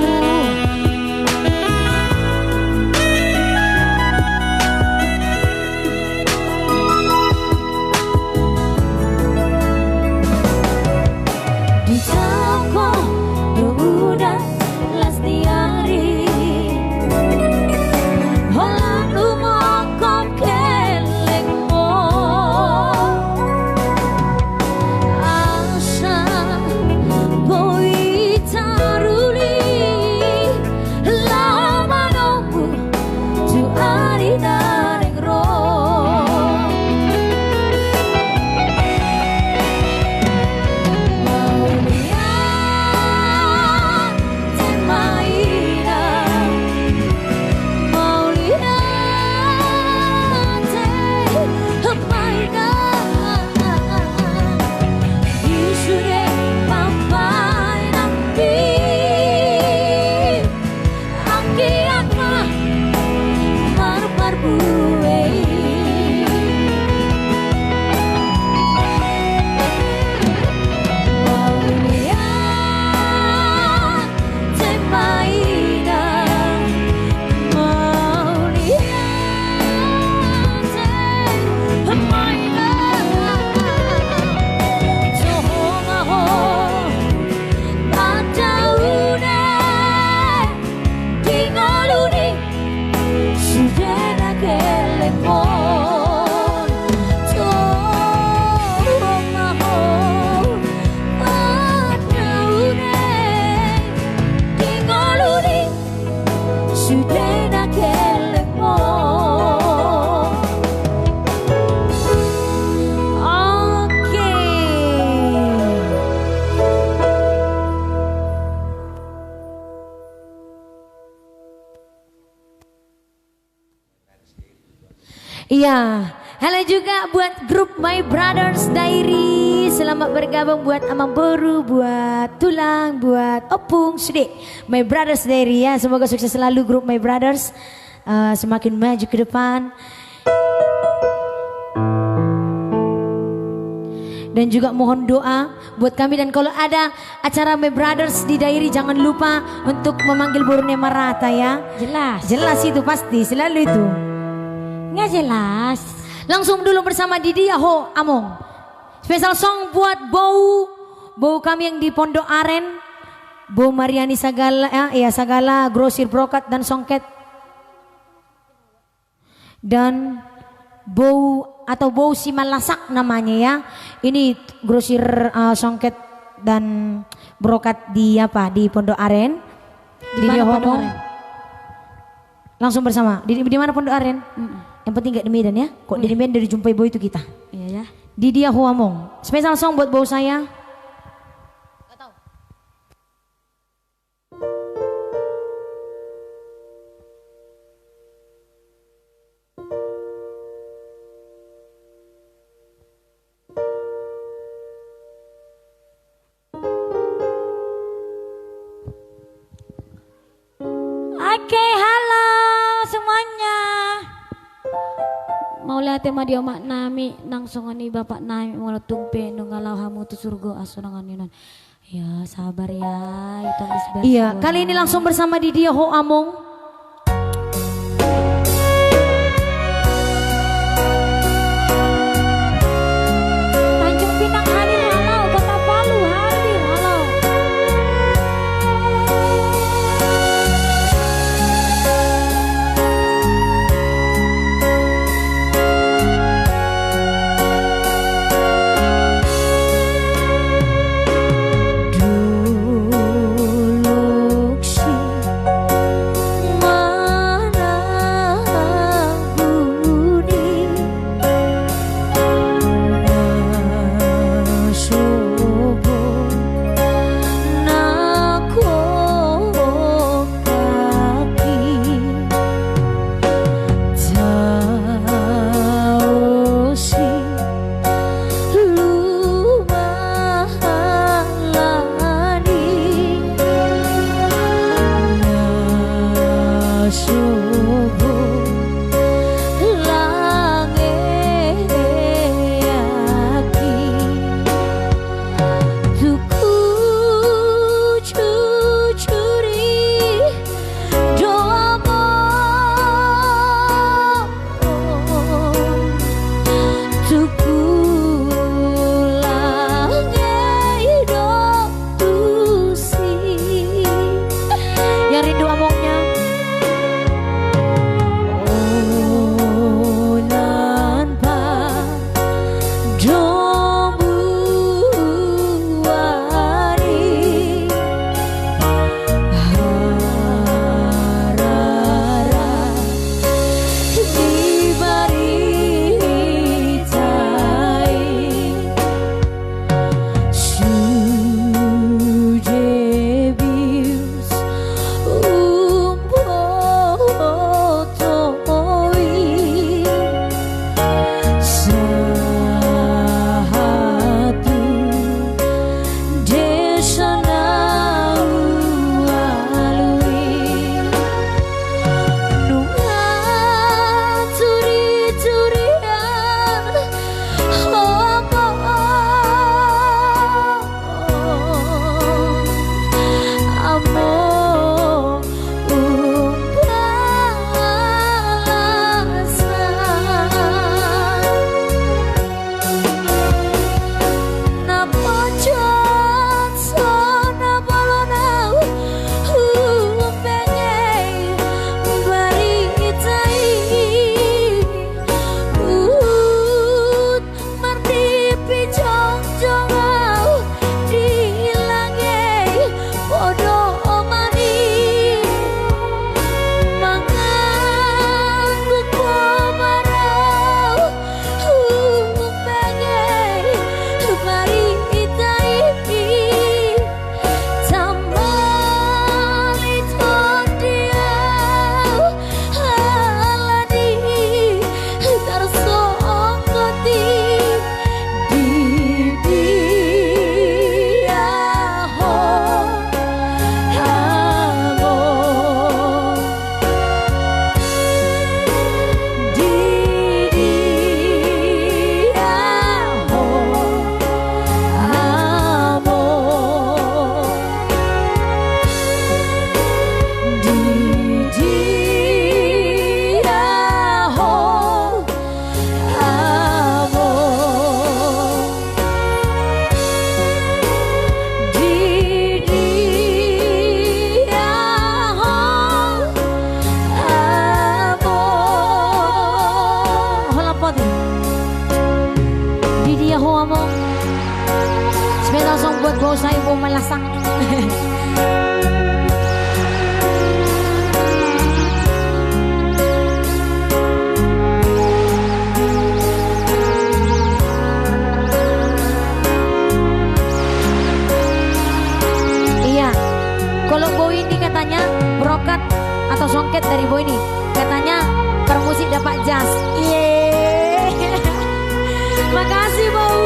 Di toko udah Lestiari, Holland rumah kau keleng mo. Iya, halo juga buat grup My Brothers Diaries selamat bergabung buat Amang Boru, buat Tulang, buat Opung, Sudik, My Brothers dari ya. Semoga sukses selalu grup My Brothers, semakin maju ke depan. Dan juga mohon doa buat kami, dan kalau ada acara My Brothers di Dairi jangan lupa untuk memanggil Borneo Marata ya. Jelas. Jelas itu pasti, selalu itu. Nggak jelas. Langsung dulu bersama Didi Ho Among. Special song buat Bau kami yang di Pondok Aren, Bau Mariani Sagala, Sagala, Grosir Brokat dan Songket. Dan Bau Simalasak namanya ya. Ini Grosir Songket dan Brokat di Pondok Aren. Di mana Pondok Aren? Langsung bersama. Di mana Pondok Aren? Yang penting gak di Medan ya. Kok di Medan dari jumpai Bau itu kita. Iya ya. Didi Huamong. Special song buat Bau saya. Oke, halo semuanya. Mau lihat tema dia mak nami nang songoni bapak nami mau tumpe nunggalau hamu tu surga asonangan yunan. Ya sabar ya itu Iya, kali ini langsung bersama Didi Ho Among. Tanjung Pinang hadir, halo. Kota Palu hadir, halo. Di lasang. Iya, kalau Boy ini katanya brokat atau songket dari Boy ini, katanya permusik dapat jas. Yeay. Makasih Bau.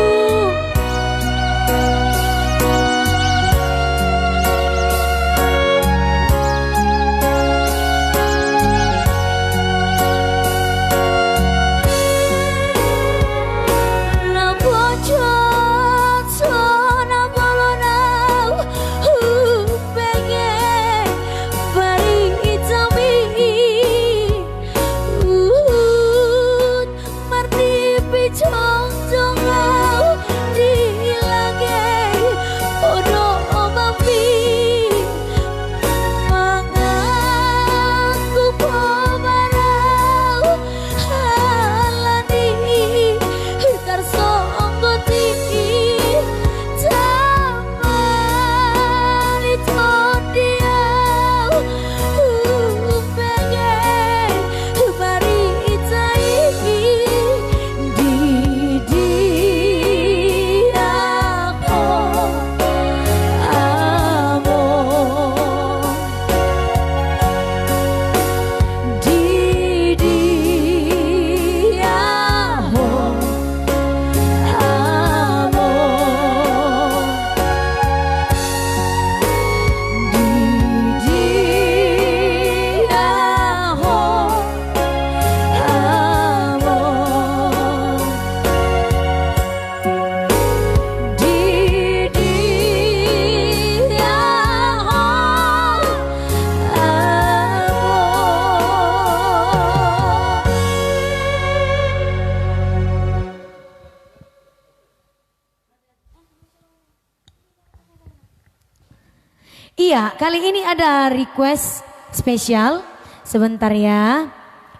Iya, kali ini ada request spesial. Sebentar ya.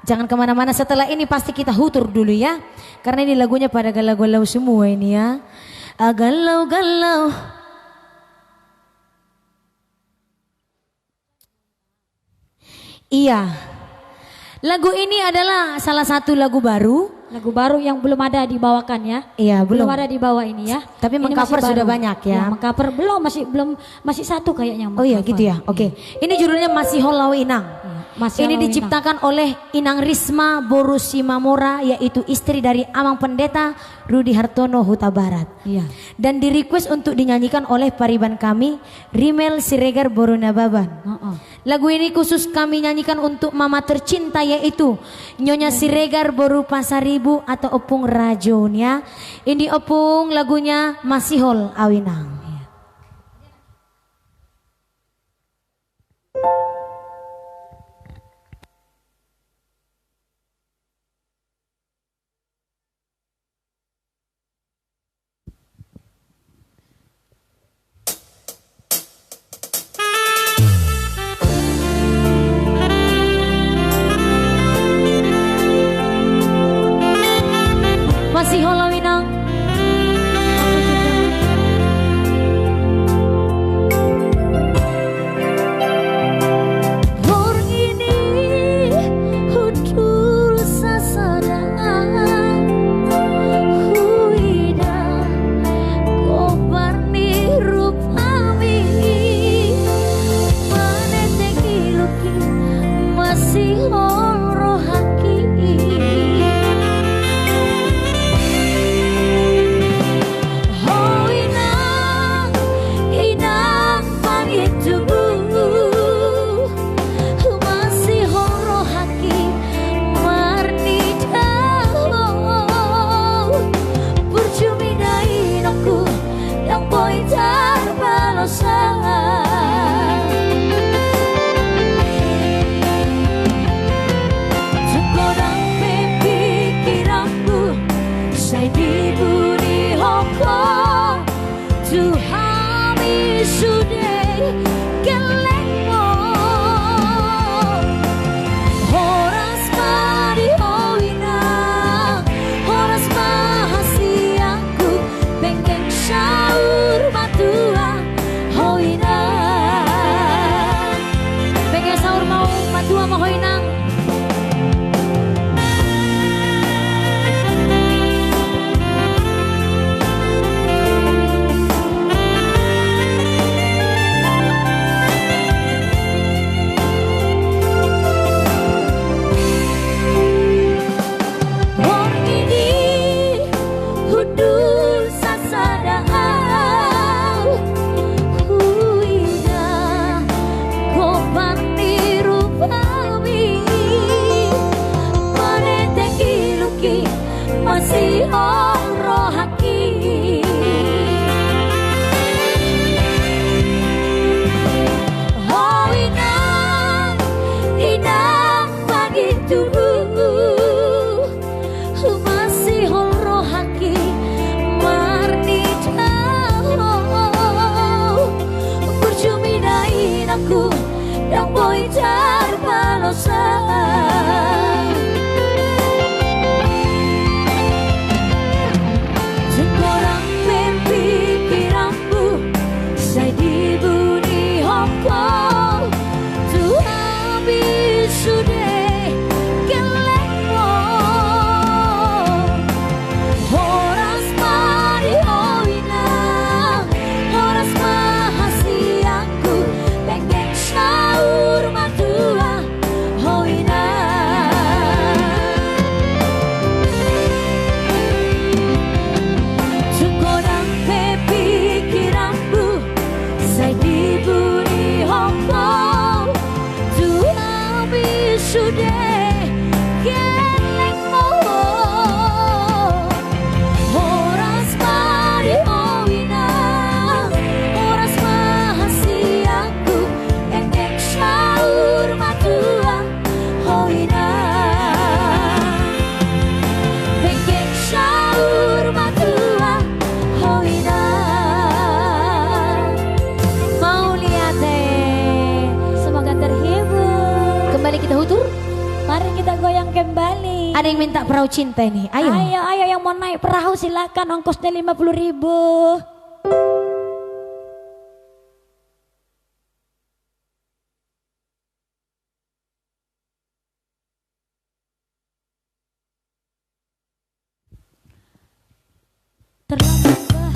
Jangan kemana-mana, setelah ini pasti kita hutur dulu ya. Karena ini lagunya pada galau-galau semua ini ya. Galau-galau. Iya. Lagu ini adalah salah satu lagu baru. Lagu baru yang belum ada dibawakan ya. Iya, belum ada dibawa ini ya. Tapi mengcover sudah banyak ya. Mengcover belum masih satu kayaknya. Oh iya gitu ya. Oke. Ini judulnya Masih Holau Inang. Ini diciptakan oleh Inang Risma Borusimamora, yaitu istri dari Amang Pendeta Rudi Hartono Huta Barat. Iya. Dan di request untuk dinyanyikan oleh pariban kami Rimel Siregar Borunababan. Lagu ini khusus kami nyanyikan untuk mama tercinta, yaitu Nyonya Siregar Boru Pasaribu atau Opung Rajon ya. Ini Opung lagunya Masih Hol Awinang. Masih Holau Inang. aku dong boy jar balosan. Sekorang pikiranmu saya dibuni hongkong tu habis sudah kelemo horas mari hoinang horas mahasiaku pengen syaur matua hoinang sekorang pikiranmu saya dibuni hongkong tu habis sudah kelemo horas mari hoinang horas mahasiaku pengen syaur matua hoinang pengen syaur matua hoinang. Mau lihat deh. Semoga terhibur. Kembali kita hutur. Mari kita goyang kembali. Ada yang minta perahu cinta nih. Ayo. Ayo yang mau naik perahu silakan, ongkosnya 50.000. Terlambat bah.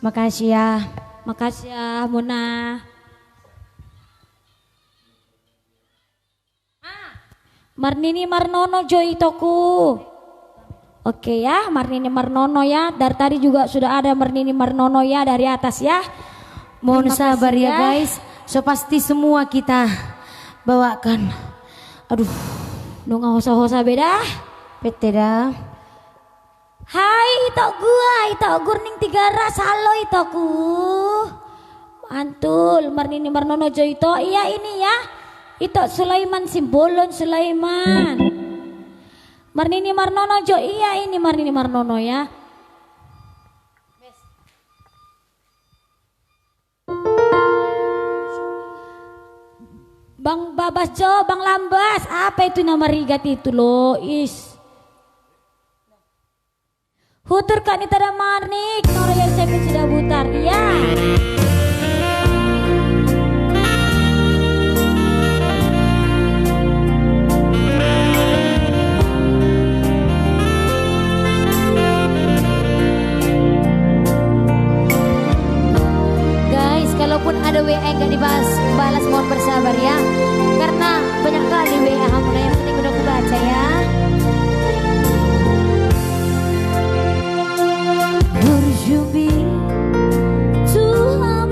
Makasih ya. Makasih ya Muna. Marnini Marnono Joy toku. Oke ya, Marnini Marnono ya. Dari tadi juga sudah ada Marnini Marnono ya dari atas ya. Mohon Terima sabar kasih ya guys. So pasti semua kita bawakan. Aduh, Nunga hosa-hosa beda. PT dah. Hai itok gua, itok gurning 300 halo itokku. Mantul, Marnini Marnono Joito. Iya ini ya. Itok Sulaiman Simbolon Sulaiman. Marnini Marnono Jo. Iya ini Marnini Marnono ya. Bang Babas Jo, Bang Lambas. Apa itu nama rigat itu loh, is. Hutur kan itu ada Marnik, Nora yang saya sudah butar, ya. Guys, kalaupun ada WA yang gak balas mohon bersabar ya. Karena banyak kali WA Hamuna, yang penting udah aku baca ya. Berjumbi Tuhan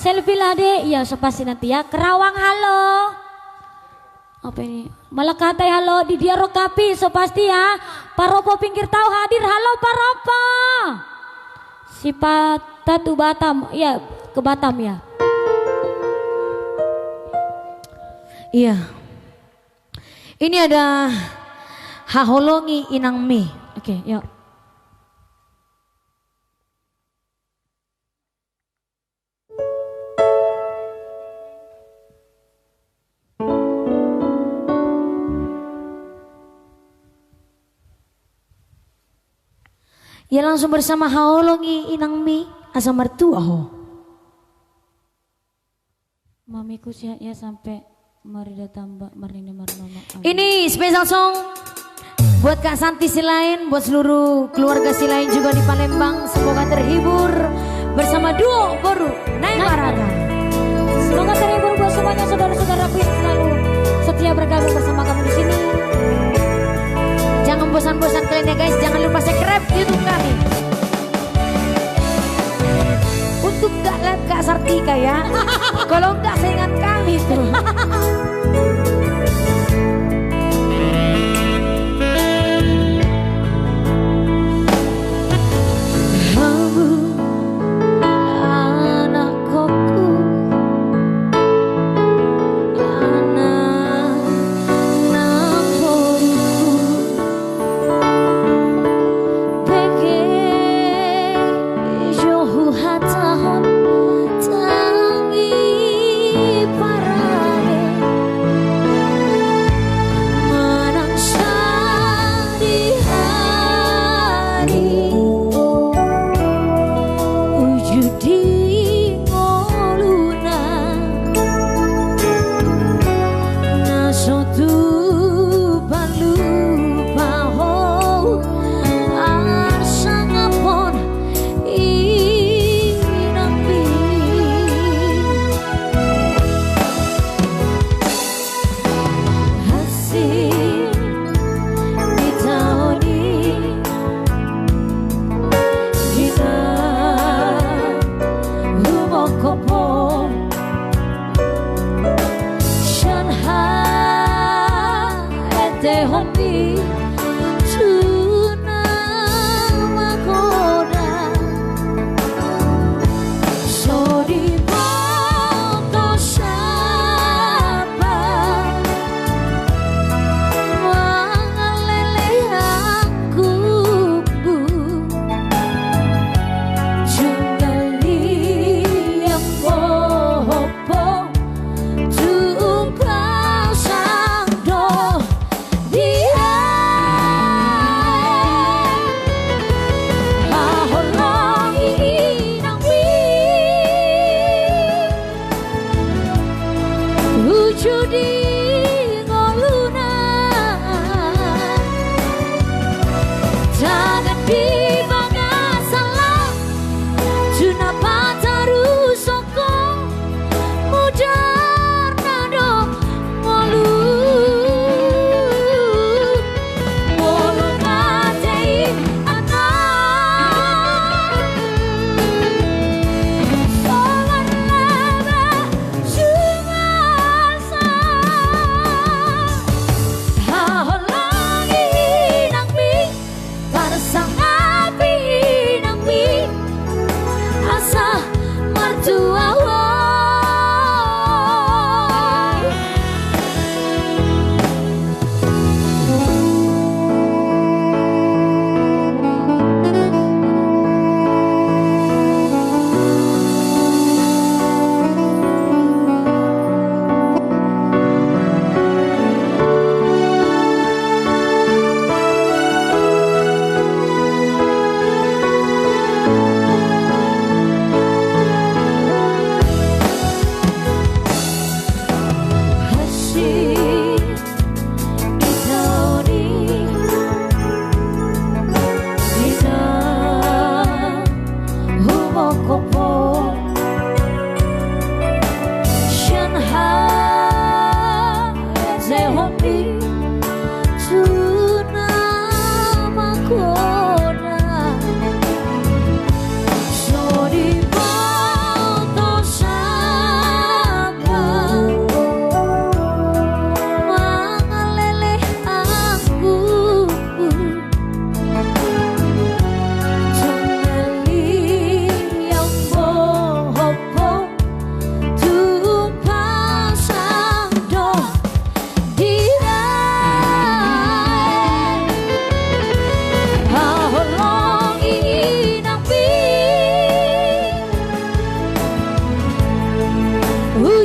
Selfie lah deh, iya so pasti nanti ya. Kerawang halo. Apa ini? Malakatai halo, di dia Rokapi so pasti ya. Paropo pinggir tahu hadir, halo Paropo. Sipata tu Batam, ya ke Batam ya. Iya. Ini ada Haholongi Inang Mi. Oke, yuk. Ya langsung bersama Haolongi Inang Mi asam mertua ho. Mamiku sehat ya sampai marida tambah marina marnoma. Ini special song buat Kak Santi Silain, buat seluruh keluarga Silain juga di Palembang. Semoga terhibur bersama duo Boru Naik Barata. Semoga terhibur buat semuanya saudara-saudaraku yang selalu setia bergabung bersama kami di sini. Jangan bosan-bosan kalian ya guys, jangan lupa subscribe YouTube kami. Untuk gak lihat Kak Sartika ya, kalau enggak saingan kami tuh.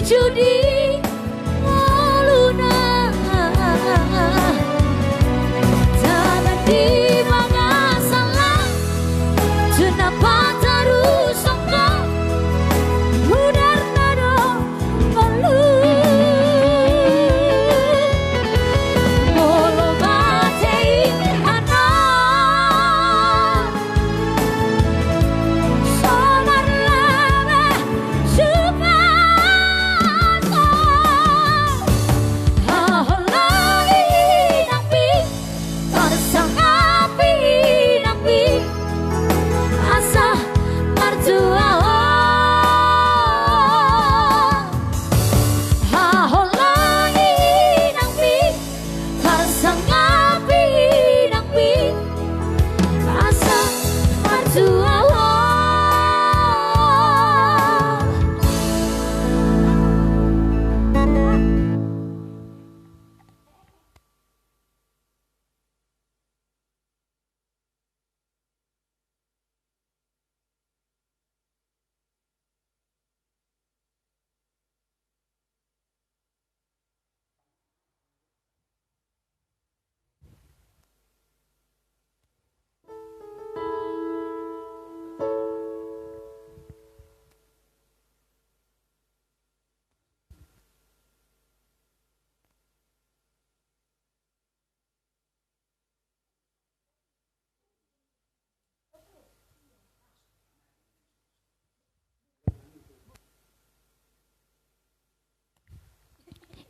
judi luna tanah di mana salah kenapa terus songkok mudar nado malu bolo batei anak sonar lama suka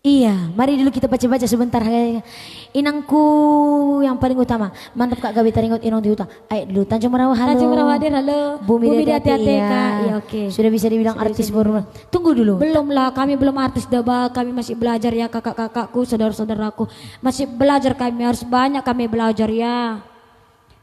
Iya, mari dulu kita baca-baca sebentar. Inangku yang paling utama. Mantap Kak Gabi taringot inong diuta. Ayo dulu Tanjung Merawa halo. Tanjung Merawa hadir halo. Bumi hati-hati iya. Kak. Iya oke. Sudah bisa dibilang Sudah artis bisa baru. Tunggu dulu. Belum lah, kami belum artis debal, kami masih belajar ya kakak-kakakku, saudara-saudaraku. Masih belajar kami, harus banyak kami belajar ya.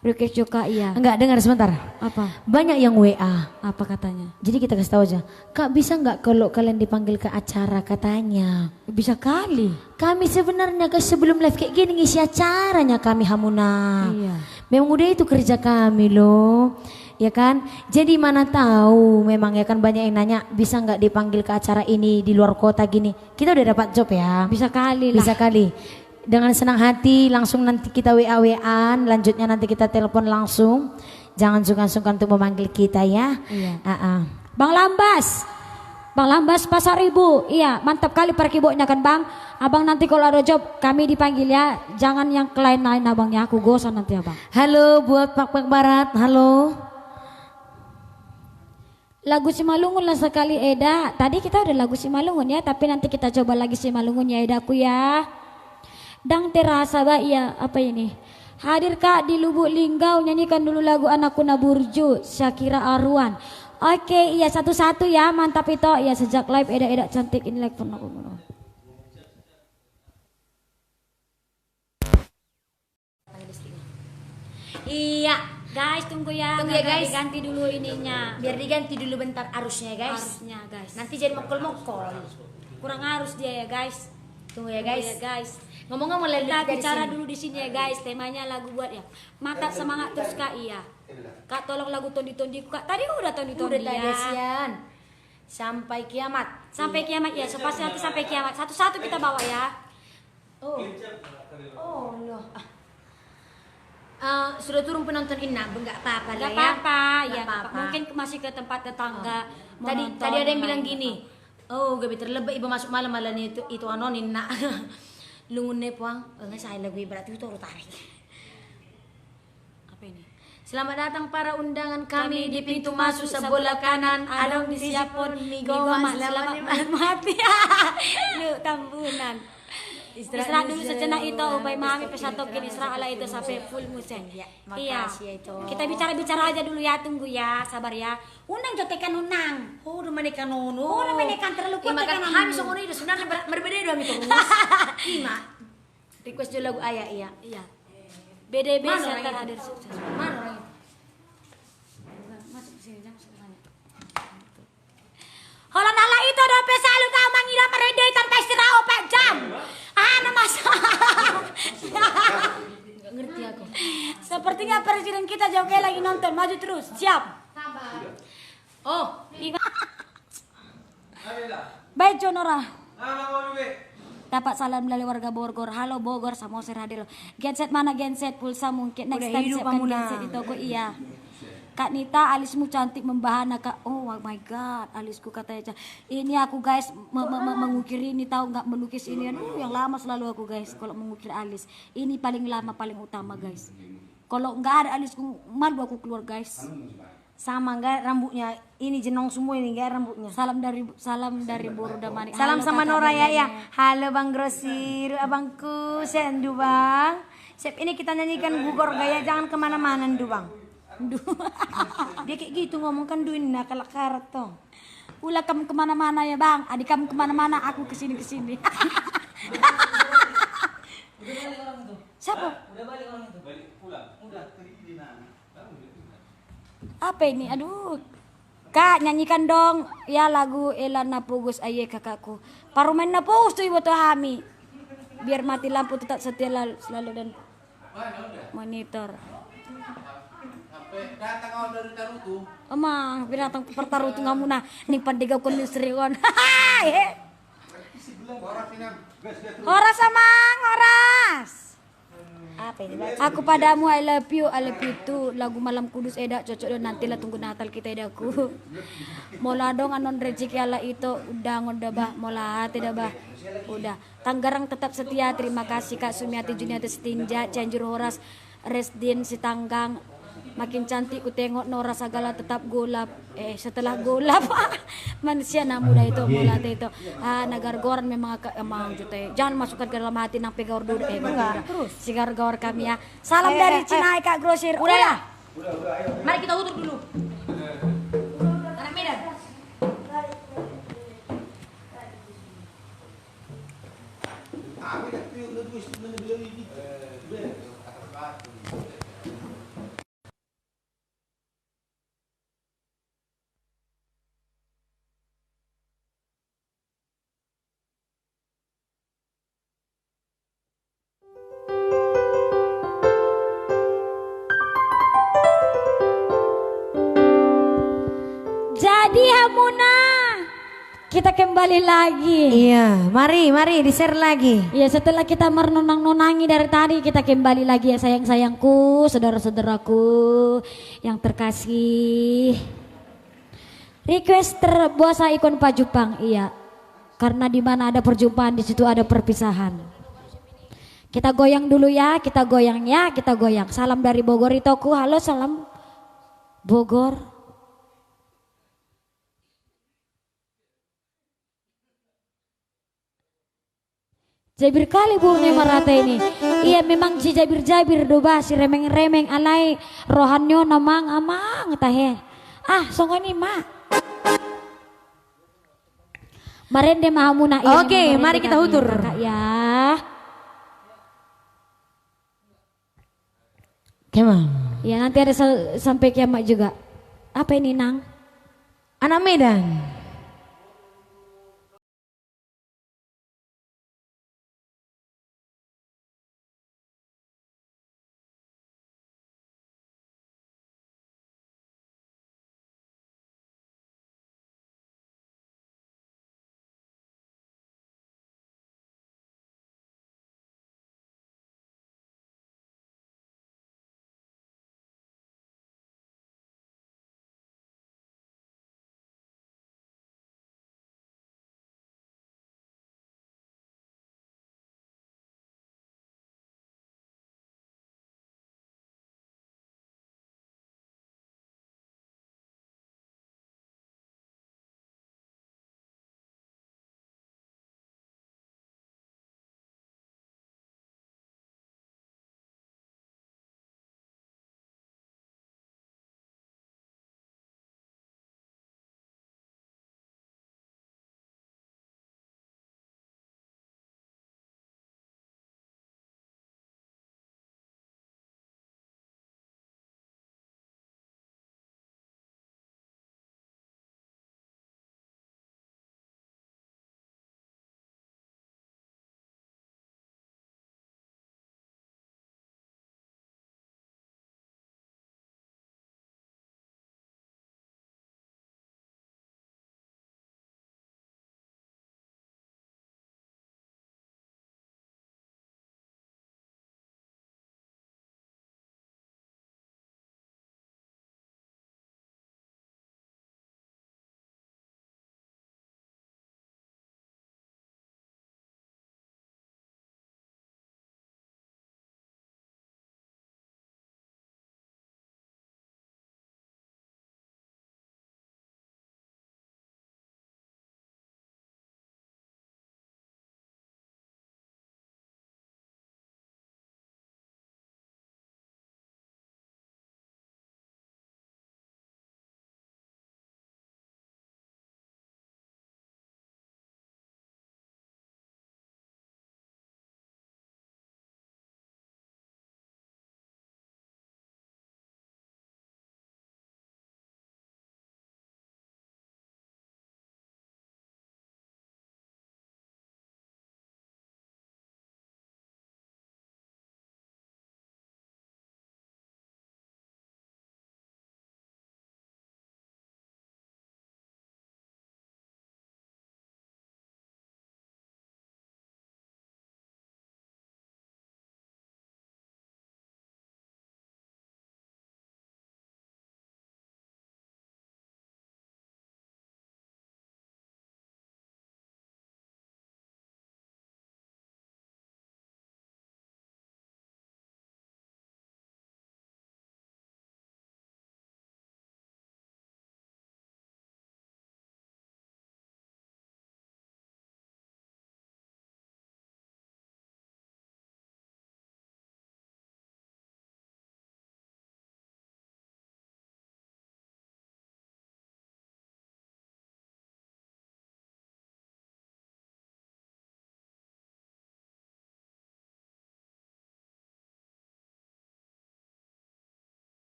Request juga iya. Enggak, dengar sebentar. Apa? Banyak yang WA. Apa katanya? Jadi kita kasih tahu aja. Kak bisa nggak kalau kalian dipanggil ke acara katanya? Bisa kali. Kami sebenarnya sebelum live kayak gini ngisi acaranya kami Hamuna. Iya. Memang udah itu kerja kami loh. Ya kan? Jadi mana tahu memang ya kan banyak yang nanya bisa nggak dipanggil ke acara ini di luar kota gini. Kita udah dapat job ya. Bisa kali lah. Bisa kali. Dengan senang hati langsung nanti kita WA-WAan, lanjutnya nanti kita telepon langsung. Jangan sungkan-sungkan untuk memanggil kita ya. Iya. Bang Lambas Pasar Ibu. Iya, mantap kali parkibonya kan Bang. Abang nanti kalau ada job kami dipanggil ya. Jangan yang lain-lain abangnya, aku gosan nanti Abang. Halo buat Pak Barat, halo. Lagu Simalungun lah sekali Eda. Tadi kita udah lagu Simalungun ya, tapi nanti kita coba lagi Simalungun ya Edaku ya. Dang terasa ba ya apa ini? Hadir Kak di Lubuk Linggau, nyanyikan dulu lagu Anakku Naburju Syakira Arwan. Oke, iya satu-satu ya, mantap itu. Ya sejak live Eda cantik ini like pernah. Iya, guys tunggu ya. Tunggu ya, guys. Diganti dulu ininya. Biar diganti dulu bentar arusnya guys. Arusnya guys. Nanti jadi mokol-mokol. Kurang arus dia ya guys. Tunggu ya guys. Tunggu ya, guys. Ngomong-ngomong Kita dari bicara sini. dulu di sini ya guys, temanya lagu buat ya. Mantap semangat terus Kak iya. Kak tolong lagu tondi-tondiku Kak. Tadi udah tondi-tondi Udah ya. tadi Sian. Sampai kiamat. Sampai kiamat ya, pasti nanti sampai kiamat. Satu-satu kita bawa ya. Oh. Oh loh. Sudah turun penonton Ina, enggak apa-apa Gak lah ya. apa-apa, Nggak ya apa-apa. mungkin masih ke tempat tetangga. mau Tadi nonton, ada yang main. bilang gini. Oh, gabi terlebih ibu masuk malam malam itu anonin nak. Lungun ne puang, enggak saya lagu berarti itu tarik. Apa ini? Selamat datang para undangan kami di pintu masuk sebelah kanan. Adong di siapun Migoma selamat mati. Lu tambunan. Istirahat dulu sejenak itu upaya mami pesatokin istirahat lah itu sampai full musik. Ya, Iya. makasih ya itu. Kita bicara aja dulu ya, tunggu ya, sabar ya. Unang jotekan unang. Oh, udah menekan nono. Oh, udah menekan terlalu kuat Makan tekan habis nono. ngono itu sebenarnya berbeda dong itu. Ima. Request dulu lagu ayah iya. Iya. BDB Mana Center orang hadir itu? sukses. Mana orang itu? Masuk ke sini, jangan masuk ke sana. Kalau nala itu ada pesa lu kau mangira merede tanpa istirahat 4 jam. Ana masa. Enggak ngerti aku. Sepertinya presiden kita jauh lagi nonton, maju terus. Siap. Oh, Baik Jonora. Dapat salam dari warga Bogor. Halo Bogor, sama Osir hadir. Genset mana genset? Pulsa mungkin. Next Udah time hidup siapkan kamu, genset Nah. itu aku iya. Kak Nita, alismu cantik membahana Kak. Oh my god, alisku katanya. Ini aku guys mengukir ini tahu nggak melukis ini. Aduh, yang lama selalu aku guys kalau mengukir alis. Ini paling lama paling utama guys. Kalau nggak ada alisku malu aku keluar guys. Sama enggak rambutnya? Ini jenong semua ini enggak rambutnya. Salam dari Boru Damani. Salam Halo, sama kakak Nora ya berdua. ya. Halo Bang Grosir, abangku, sendu Bang. Sep ini kita nyanyikan Bogor Gaya, jangan kemana-mana ndu Bang. Ndu. Dia kayak gitu ngomong kan ndu ini nakal karat toh. Ulah kamu kemana-mana ya bang, adik kamu kemana-mana, aku kesini-kesini. Siapa? Udah balik orang itu. Balik pulang. Udah tadi Apa ini? Aduh. Kak, nyanyikan dong ya lagu Elana Pugus Aye kakakku. Parumen na pugus tuh ibu tuh Hami. Biar mati lampu tetap setia selalu dan monitor. sampai datang awal dari Tarutu. Emang binatang pertaruh tuh ngamu nah ning pandigaw kon serigon. Horas amang, horas. Apa ini? Aku padamu I love you too. Lagu Malam Kudus Eda cocok dan nantilah tunggu Natal kita edaku. Mola dong anon rezeki ala itu udah bah mola tidak bah. Udah. Tanggarang tetap setia. Terima kasih Kak Sumiati Juniati Setinja, Cianjur Horas, Resdin Sitanggang. Makin cantik ku tengok Nora Sagala tetap golap. Setelah golap manusia na muda itu mola itu. Nagargoran memang emang jute. Jangan masukkan ke dalam hati nang pegawar dulu terus. Sigar gawar kami ya. Salam dari Cina Kak Grosir. Udah ya? Mari kita utur dulu. Anak Medan. Jadi Hamuna, kita kembali lagi. Iya, mari di-share lagi. Ya setelah kita merenang-nonangi dari tadi, kita kembali lagi ya sayang-sayangku, saudara-saudaraku yang terkasih. Request terbuasa ikon Pak Jupang, iya. Karena di mana ada perjumpaan di situ ada perpisahan. Kita goyang dulu ya, kita goyang ya, kita goyang. Salam dari Bogor Itoku, halo salam Bogor. Jabir kali bu Nemarata ini. Iya memang si Jabir doba si remeng-remeng alai rohanyo namang amang tahe. Songo ini mak. Marende mahamuna. Oke, mari kita hutur. Kakak ya. Kemang. Ya nanti ada sampai kiamat juga. Apa ini nang? Anak Medan.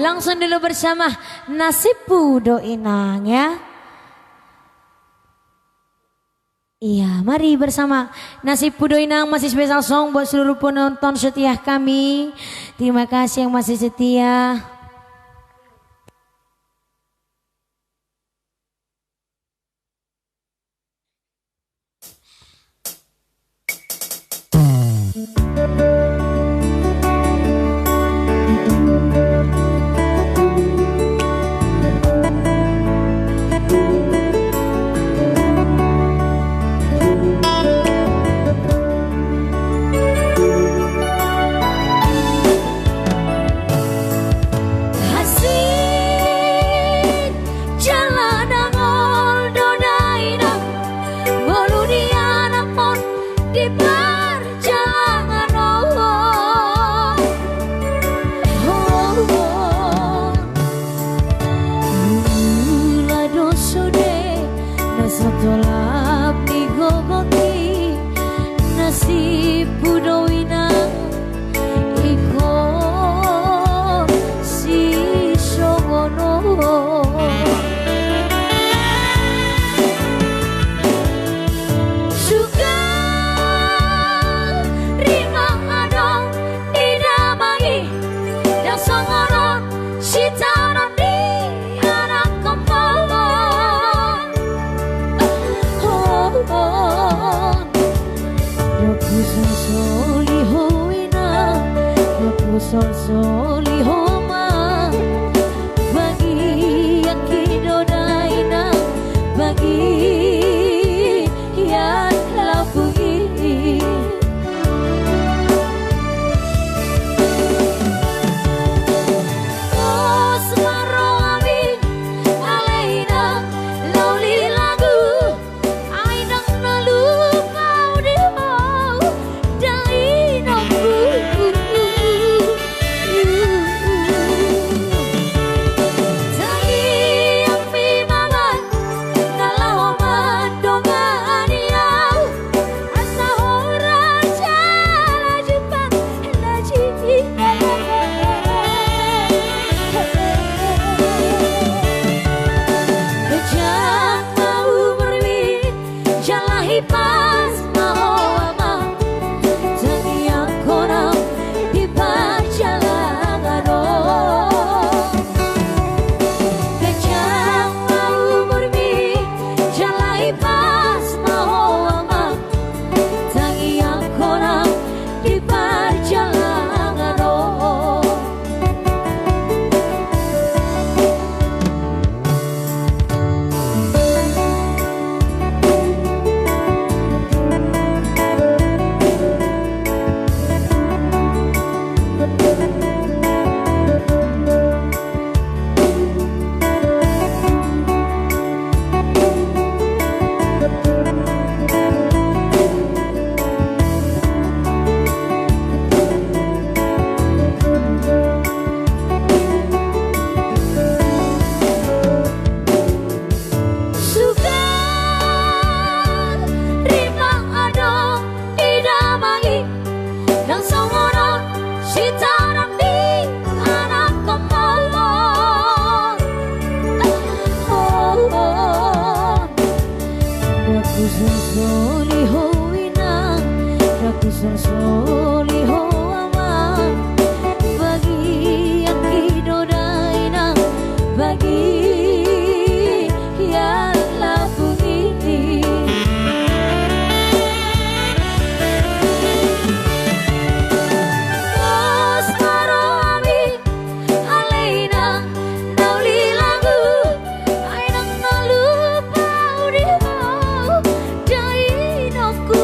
Langsung dulu bersama Nasib Pudo Inang ya. Iya, mari bersama Nasib Pudo Inang masih spesial song buat seluruh penonton setia kami. Terima kasih yang masih setia. Nasib Pudo Inang iko si songono. Suka rima adong didamai dan songono si tanam di anak kempolong. Rapusan soliho ina, rapusan soliho ma, bagi yang kidodaina, bagi yang lapugi. Oh semaro amin, aleina lauli lagu, ainang nalu. Rapusan soliho ina, rapusan soliho ama, bagi yang kidodaina, bagi yang lapugi. Oh semaro amin, aleina nauli lagu, ainang nalu pau di dainoku.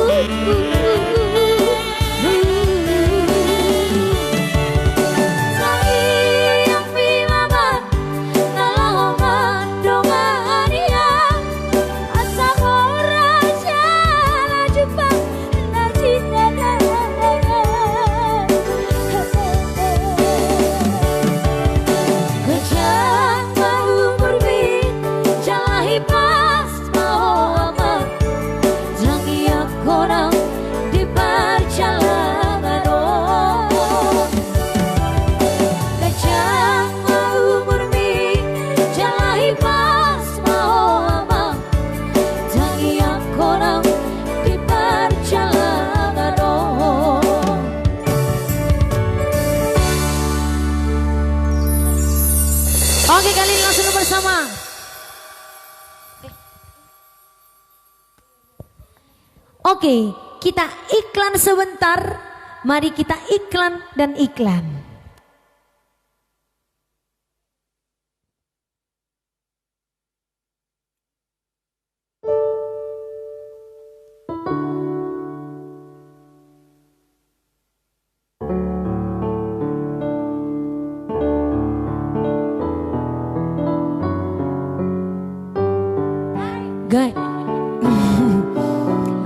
orang di perjalanan. Oke, kali ini langsung bersama. Oke, kita iklan sebentar. Mari kita iklan dan iklan.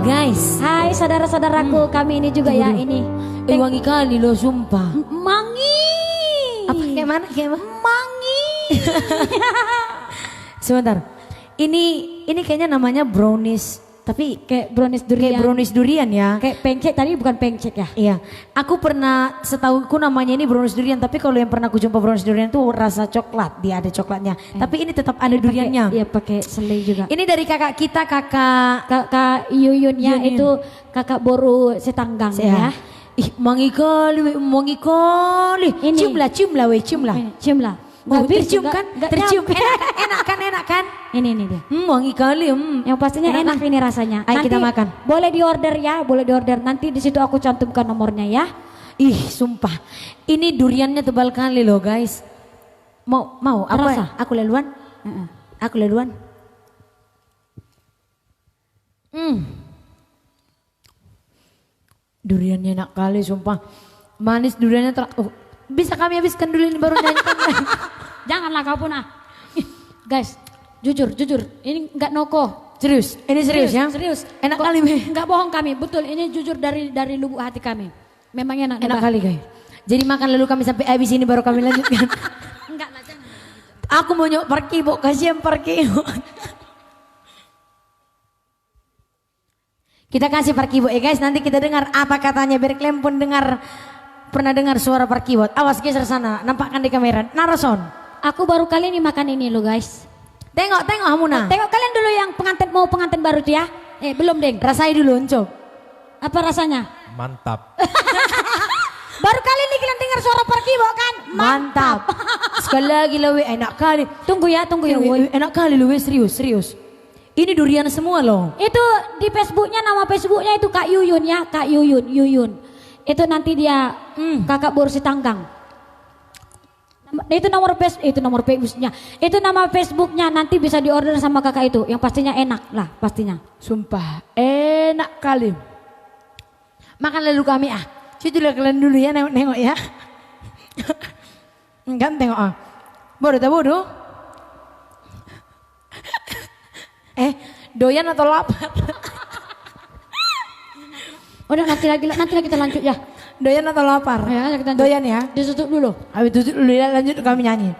Guys, Hai saudara-saudaraku, kami ini juga ya ini. wangi kali loh sumpah. Mangi. Apa kayak mana? Kayak mana? Mangi. Sebentar. Ini kayaknya namanya brownies, tapi Kayak brownies durian. kayak brownies durian ya. Kayak pencek tadi bukan pencek ya? Iya, aku pernah setahuku namanya ini brownies durian, tapi kalau yang pernah aku jumpa brownies durian itu rasa coklat, dia ada coklatnya. Tapi ini tetap ada duriannya. Iya pakai selai juga. Ini dari kakak kita, kakak Kakak Yuyun ya, Yuyun. itu kakak boru setanggang ya. Ih, wangi kali, wangi kali. Ini. Cium lah, cium lah. Cium lah. Tercium kan? Tercium. Enak. Enak kan? Ini dia. Wangi kali. Yang pastinya enak ini rasanya. Ayo kita makan. Boleh diorder ya, boleh diorder. Nanti di situ aku cantumkan nomornya ya. Ih, sumpah. Ini duriannya tebal kali loh, guys. Mau apa? Rasa? Aku leluan. Aku leluan. Duriannya enak kali, sumpah. Manis duriannya bisa kami habiskan dulu ini baru nyanyikan. Janganlah kau pun ah. Guys, jujur. Ini enggak noko. Serius? Ini serius ya? Serius. Enak kali, Be. Enggak bohong kami, betul. Ini jujur dari lubuk hati kami. Memang enak. Enak kali, guys. Jadi makan lalu kami sampai habis ini baru kami lanjutkan. Enggak lah, jangan. Aku mau nyok parki, Bu. Kasihan parki. Kita kasih parki, Bu. Guys, nanti kita dengar apa katanya biar kalian pun pernah dengar suara parki, Bu. Awas geser sana, nampakkan di kamera. Narason. Aku baru kali ini makan ini lo guys. Tengok Hamuna. Tengok kalian dulu yang pengantin baru tuh ya. Belum deng. Rasai dulu, Uncok. Apa rasanya? Mantap. Baru kali ini kalian dengar suara parki, Bu kan? Mantap. Sekali lagi loh, enak kali. Tunggu ya. Enak kali loh, serius. Ini durian semua loh. Itu di Facebooknya, nama Facebooknya itu Kak Yuyun ya, Kak Yuyun. Itu nanti dia kakak Borsi Tanggang. Itu nomor Facebooknya. Itu nama Facebooknya, nanti bisa diorder sama kakak itu. Yang pastinya enak lah, pastinya. Sumpah, enak kali. Makan lalu kami Cuci dulu kalian dulu ya, nengok ya. Enggak tengok bodoh. Doyan atau lapar? Udah nanti lagi kita lanjut ya. Doyan atau lapar? Ya, kita lanjut. Doyan ya. Ditutup dulu. Habis tutup dulu ya, lanjut kami nyanyi.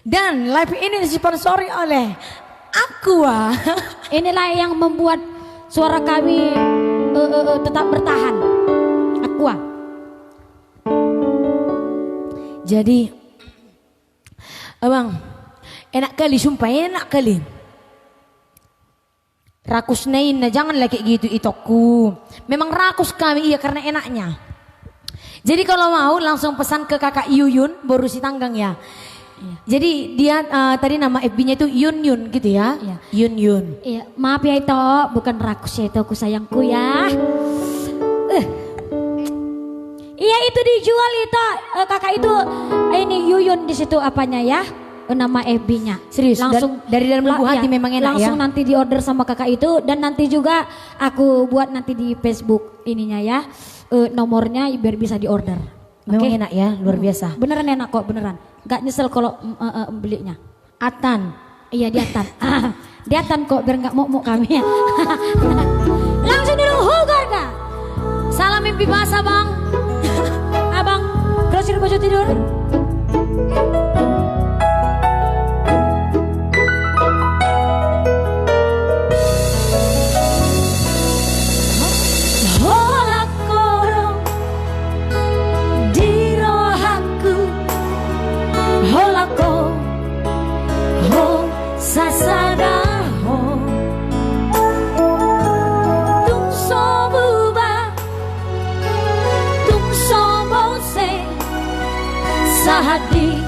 Dan live ini disponsori oleh Aqua. Inilah yang membuat suara kami tetap bertahan. Aqua. Jadi, abang, enak kali, sumpah enak kali. Rakus nain, janganlah kayak gitu itoku. Memang rakus kami, iya karena enaknya. Jadi kalau mau langsung pesan ke kakak Yuyun, baru si Tanggang ya. Iya. Jadi dia tadi nama FB-nya itu Yun gitu ya. Iya. Yun. Iya, maaf ya itu, bukan rakus ya itu, aku sayangku ya. Iya itu dijual itu, kakak itu ini Yuyun di situ apanya ya, nama FB-nya. Serius, langsung dari dalam lubuk hati memang enak langsung ya. nanti diorder sama kakak itu, dan nanti juga aku buat nanti di Facebook ininya ya, nomornya biar bisa diorder. Memang enak ya, luar biasa. Beneran enak kok, beneran. Gak nyesel kalau belinya. Atan. Iya di Atan. Di Atan kok biar gak mau kami ya. Langsung dulu Hugarga. Salam mimpi basah bang. Abang, grosir baju tidur. saat di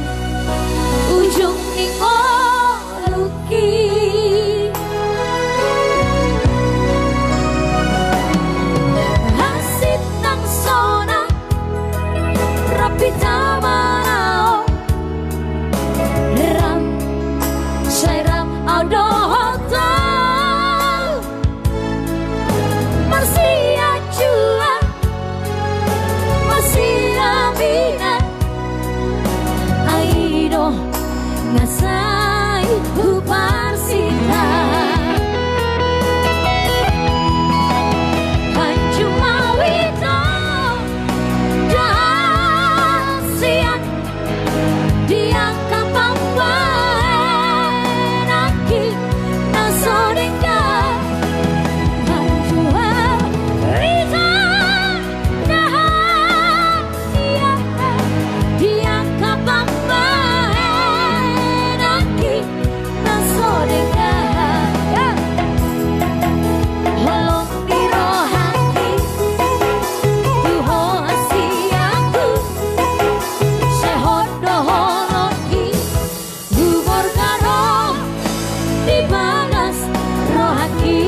ujung ingoluki hasit nang sona rapi tamanao ram syairam audohotal masih ajua masih amina aido ngasai huparsita hancuma wito dasian diangkat pampuan aki nasodengka hancua wito dasian diangkat pampuan aki nasodengka holong dirohaki tuho asiaku sehodo holoki humor karo dibalas rohaki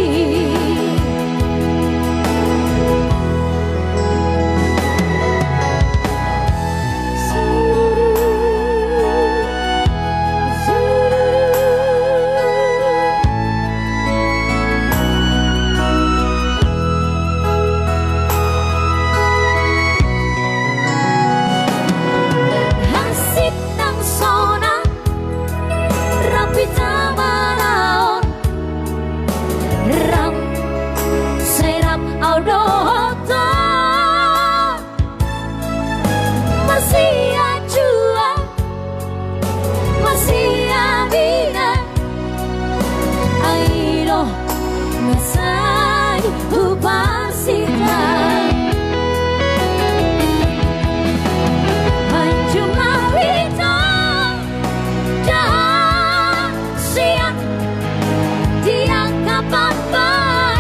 hasit nang sona rapi tamanaon ram serap audohoto masih ajua masih abina airo ngasai huparsita hancuma wito dasian diangkat pampuan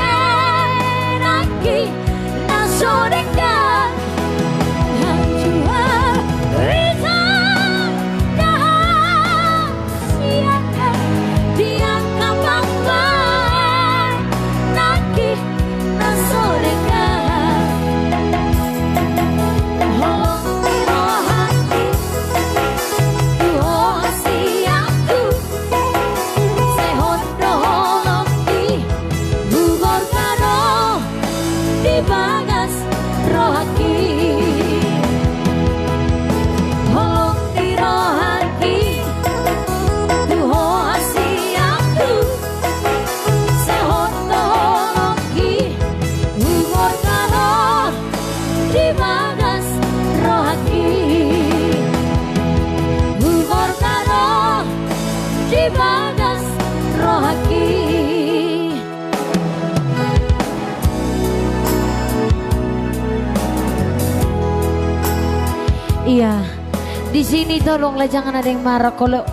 aki nasodengka hancua wito dasian diangkat pampuan aki nasodengka holong dirohaki tuho asiaku sehodo holoki humor karo dibagas rohaki holong dirohaki tuho asiaku sehodo holoki humor karo dibagas rohaki humor karo dibagas rohaki. Iya, di sini tolonglah jangan ada yang marah kalau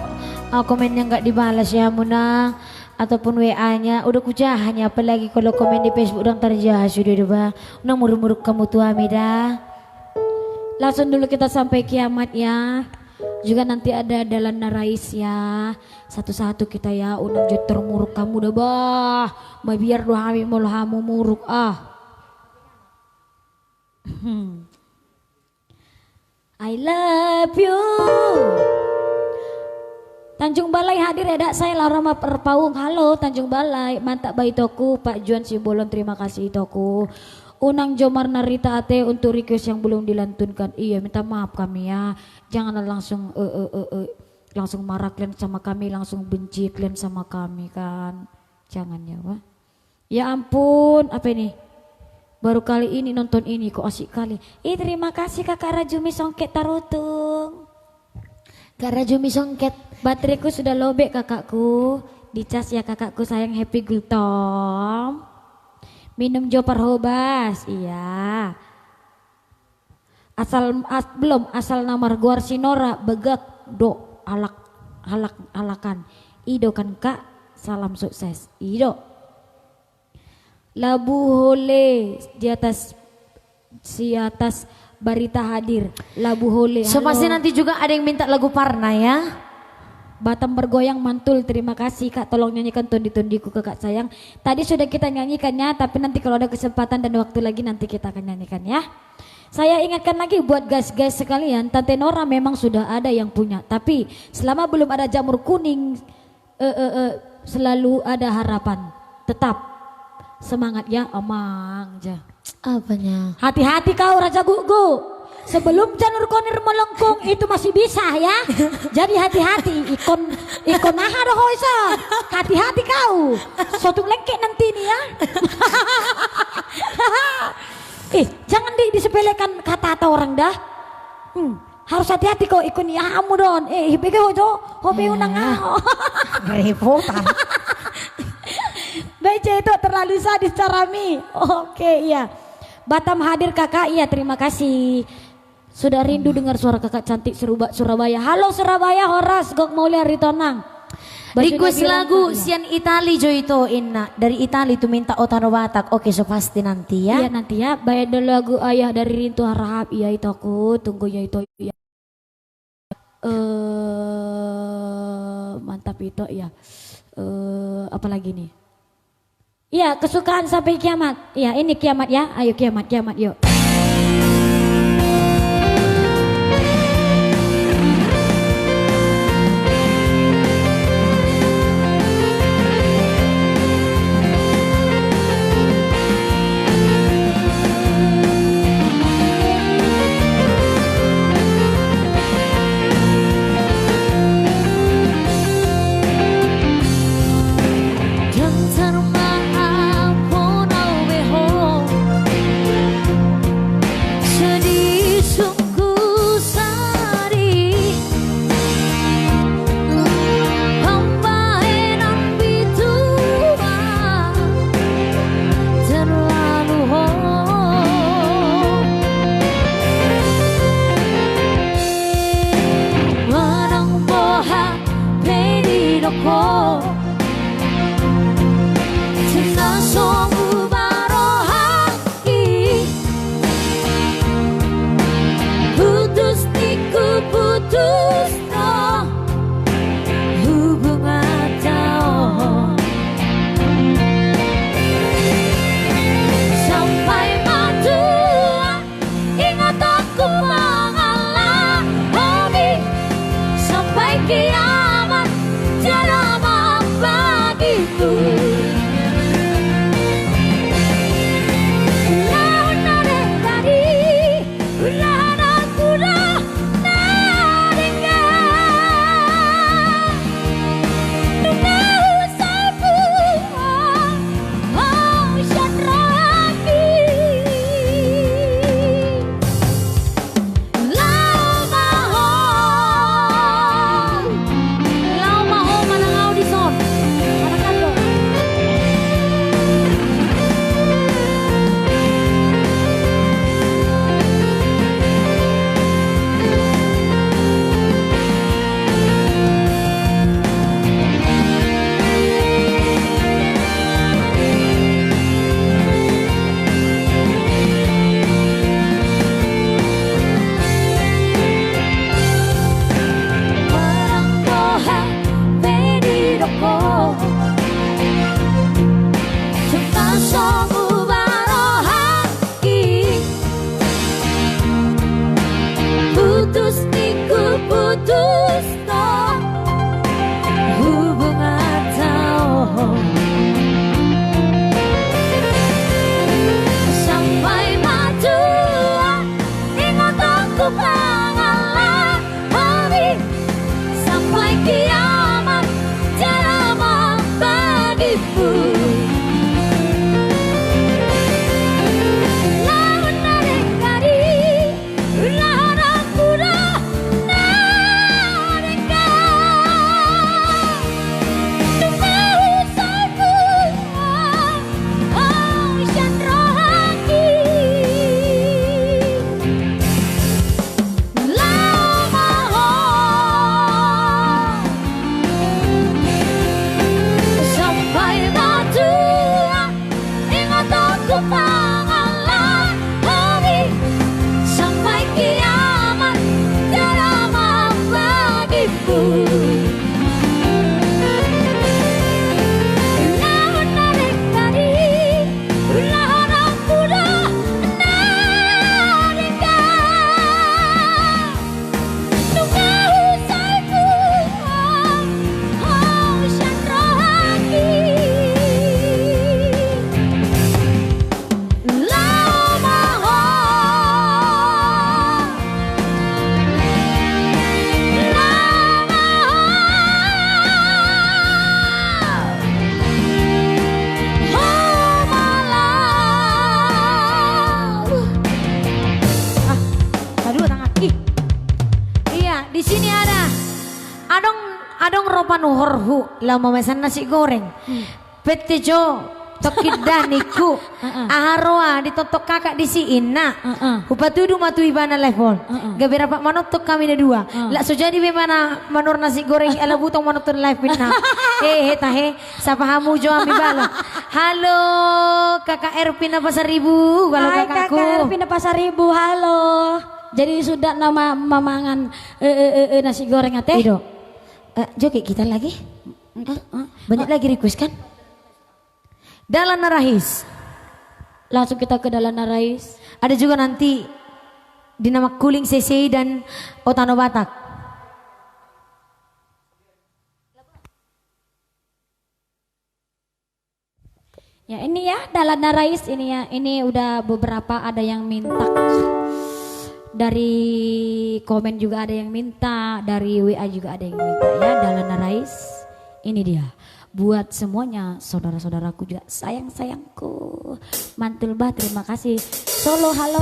komennya nggak dibalas ya Muna, ataupun WA-nya udah kujahannya, apalagi kalau komen di Facebook udah terjah sudah deba, udah muruk-muruk kamu tua Meda. Langsung dulu kita sampai kiamat ya. Juga nanti ada dalan narais ya. Satu-satu kita ya unang juter muruk kamu dah bah. Biar doa kami mau hamu muruk I love you. Tanjung Balai hadir ya saya Larama Perpaung. Halo Tanjung Balai, mantap bayi toku Pak Juan Sibolon, terima kasih toku. Unang Jomar Narita Ate untuk request yang belum dilantunkan. Iya minta maaf kami ya. Janganlah langsung langsung marah kalian sama kami, langsung benci kalian sama kami kan. Jangan ya Pak. Ya ampun, apa ini? Baru kali ini nonton ini kok asik kali. Terima kasih Kakak Rajumi Songket Tarutung. Kak Rajumi Songket, bateraiku sudah lobek kakakku. Dicas ya kakakku sayang, happy gultom. Minum Jopar Hobas, iya. Asal namar Guar Sinora begak do halakan. Ido kan Kak, salam sukses. Ido. Labu hole di atas Barita hadir, Labu Hole. So halo. pasti nanti juga ada yang minta lagu Parna ya. Batam bergoyang mantul, terima kasih Kak, tolong nyanyikan tondi-tondiku ke Kak sayang. Tadi sudah kita nyanyikannya, tapi nanti kalau ada kesempatan dan waktu lagi nanti kita akan nyanyikan ya. Saya ingatkan lagi buat guys-guys sekalian, Tante Nora memang sudah ada yang punya, tapi selama belum ada jamur kuning, selalu ada harapan. Tetap semangat ya, omang aja. Apanya? Hati-hati kau Raja Gugu. Sebelum janur konir melengkung itu masih bisa ya. Jadi hati-hati ikon naha doh isa. Hati-hati kau. Suatu lengkek nanti nih ya. Jangan disepelekan kata orang dah. Harus hati-hati kau ikon ya kamu don. Hibeke hojo, hobi unang ngao. Repotan. Baca itu terlalu sadis carami. Oke iya. Batam hadir kakak, iya terima kasih. Sudah rindu dengar suara kakak cantik Surabaya. Halo Surabaya, Horas, Gok Maulia Ritonang. Request lagu Sian Itali Joito Inna. Dari Itali itu minta Otano Batak. Oke, so pasti nanti ya. Iya nanti ya. Bayar dulu lagu Ayah dari Rintu Harahap. Iya itu aku tunggu ya itu. Ya. Mantap itu ya. Apa lagi nih? Iya kesukaan sampai kiamat. Iya ini kiamat ya. Ayo kiamat yuk. Adong ropa nuhorhu lama mesan nasi goreng. Pete jo tokida niku aharoa ditotok kakak di si inna. Upatudu matu ibana level. Gabira pak manotok kami na dua. Lak so jadi bimana manor nasi goreng ala butong manotok live pinna. Tahe sapa hamu jo ami bala. Halo kakak Erpina Pasaribu. Halo kakakku. Kakak Erpina Pasaribu, halo. Jadi sudah nama mamangan nasi goreng teh? Ido. Joki kita lagi. Banyak lagi request kan? Dalana Rais. Langsung kita ke Dalana Rais. Ada juga nanti di nama Kuling CC dan Otano Batak. Ya ini ya Dalana Rais ini ya. Ini udah beberapa ada yang minta. Dari komen juga ada yang minta, dari WA juga ada yang minta ya. Dalana Rais ini dia. Buat semuanya saudara-saudaraku juga sayang-sayangku. Mantul bah, terima kasih. Solo halo.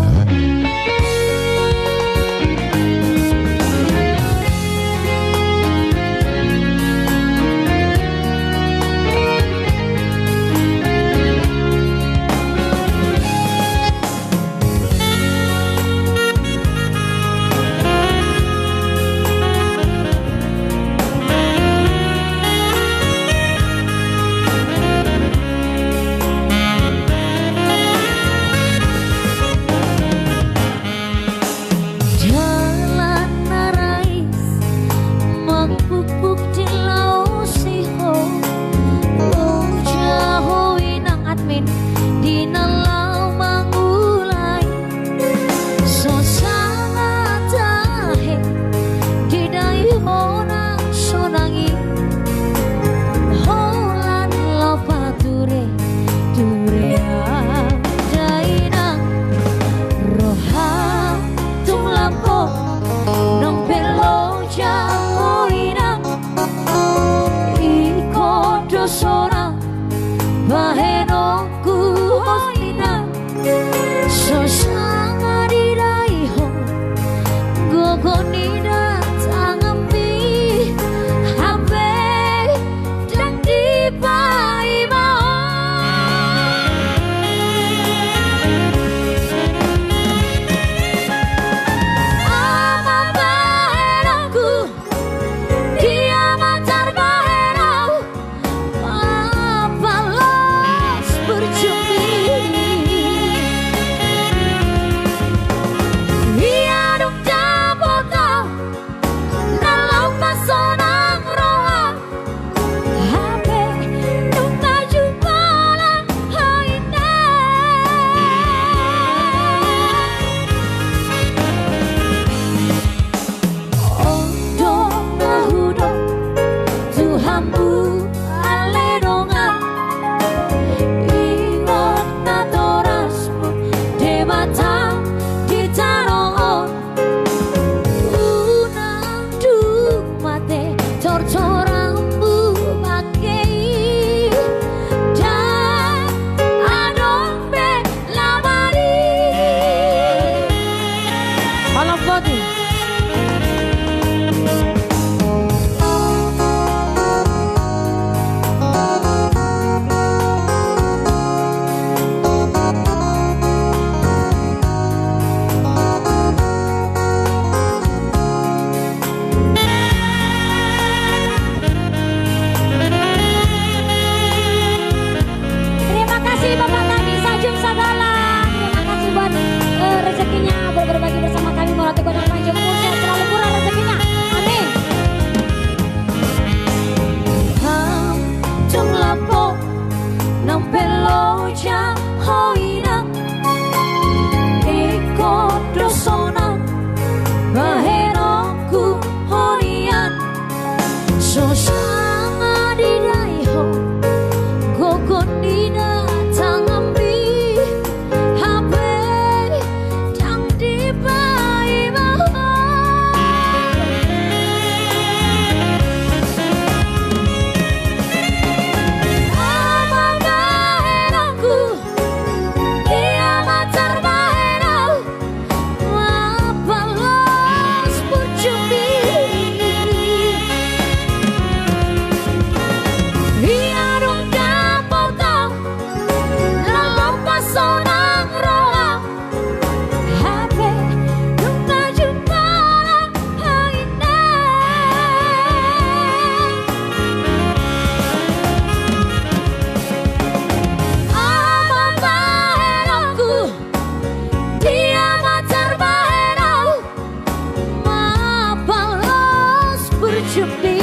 cupi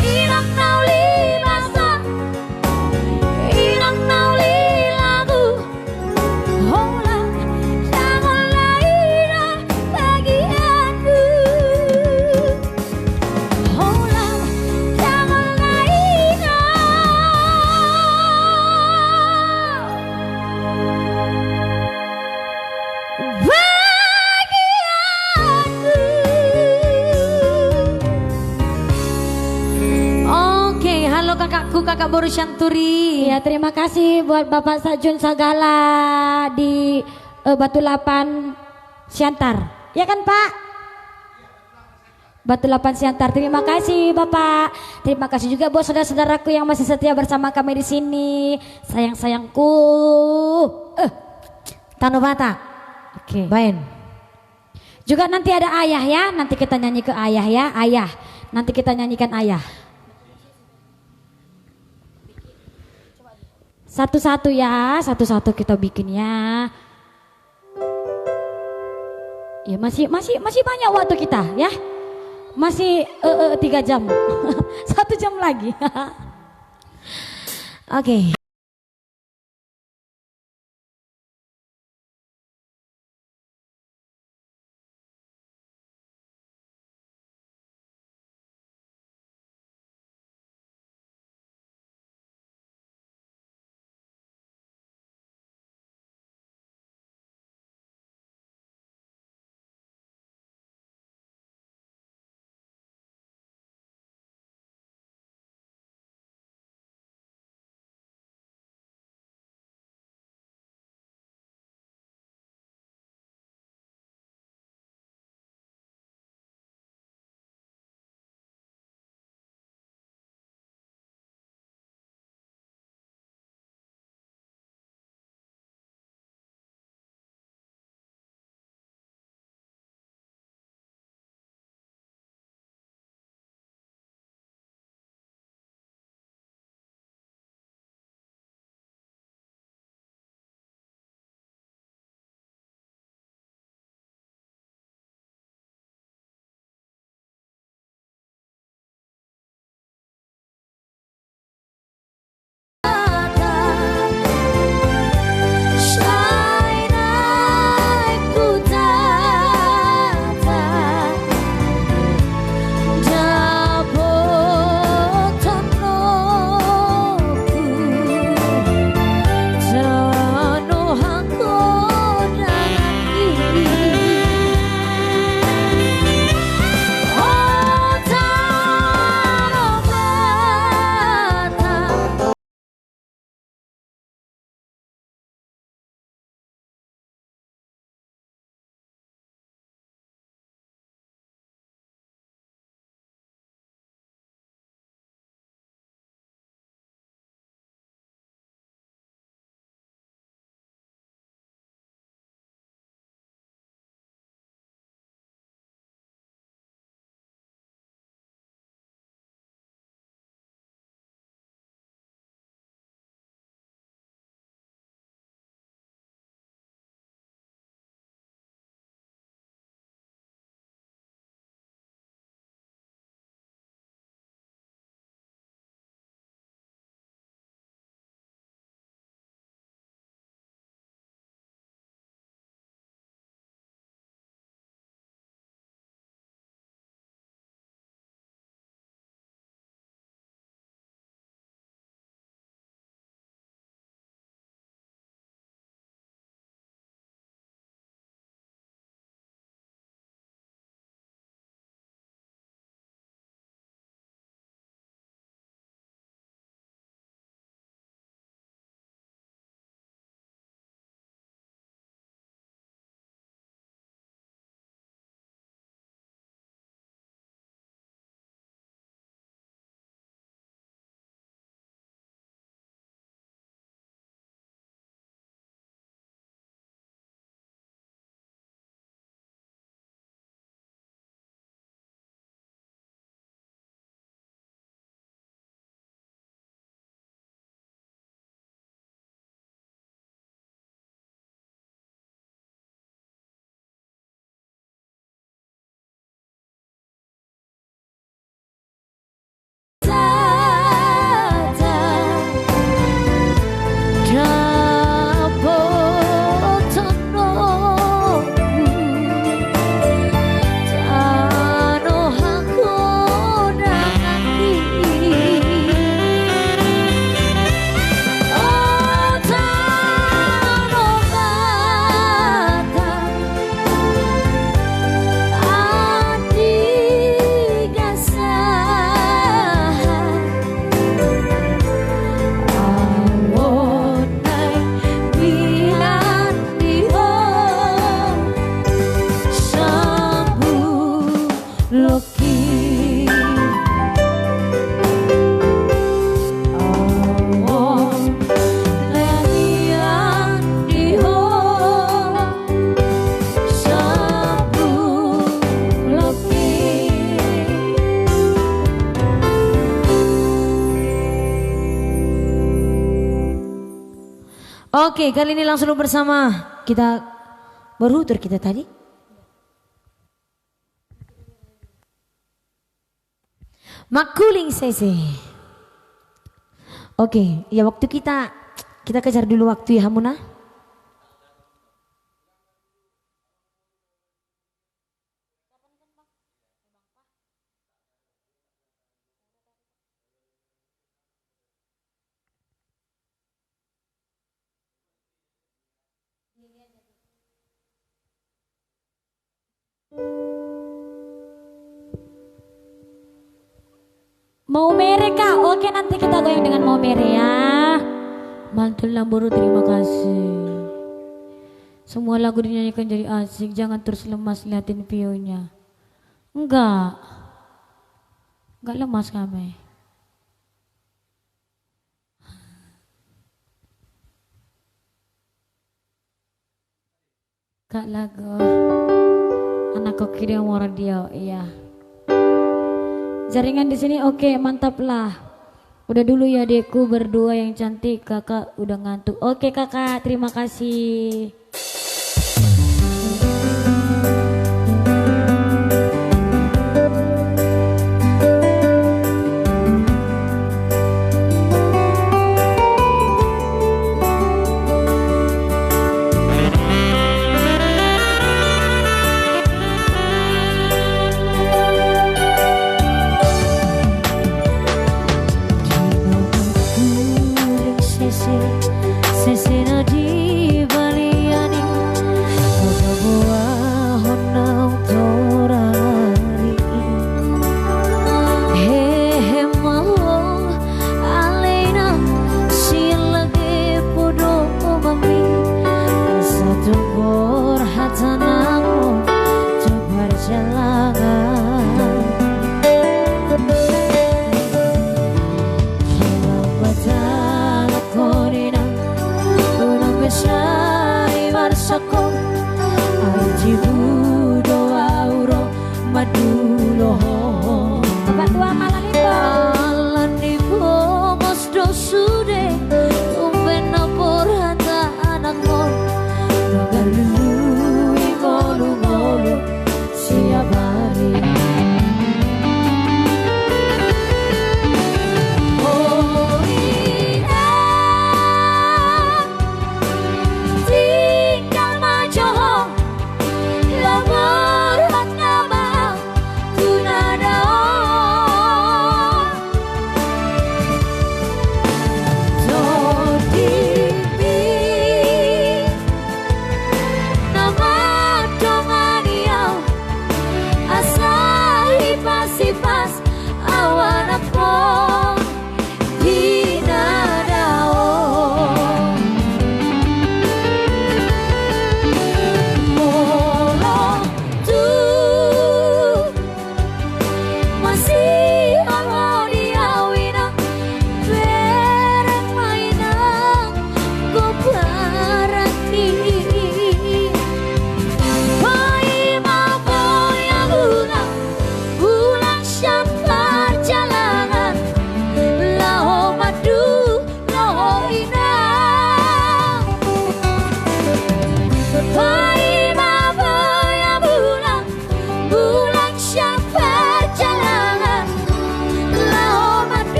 Inang nauli masak Inang nauli lagu Hola Jangan lain bagianku Hola Jangan lain Oke, halo kakakku, kakak Boru Syanturi. Ya terima kasih buat Bapak Sajun Sagala di Batu Lapan Siantar. Ya kan Pak? Batu Lapan Siantar. Terima kasih Bapak. Terima kasih juga buat saudara-saudaraku yang masih setia bersama kami di sini. Sayang-sayangku. Tanubata. Oke. Bain. Juga nanti ada ayah ya. Nanti kita nyanyi ke ayah ya. Ayah. Nanti kita nyanyikan ayah. Satu-satu ya, satu-satu kita bikin ya. Ya masih banyak waktu kita ya. Masih 3 jam. 1 jam lagi. Oke. Oke, kali ini langsung bersama kita berutur kita tadi. Makuling sese. Oke, ya waktu kita kejar dulu waktu ya Hamuna. Mau mere kah? Oke, nanti kita goyang dengan mau mere ya. Mantul Lamburu, terima kasih. Semua lagu dinyanyikan jadi asik. Jangan terus lemas liatin view-nya. Enggak lemas kami. Kak lagu anak koki dia mau radio, iya. Jaringan di sini oke, mantap lah. Udah dulu ya adekku berdua yang cantik, kakak udah ngantuk. Oke kakak, terima kasih. Sesena di Bali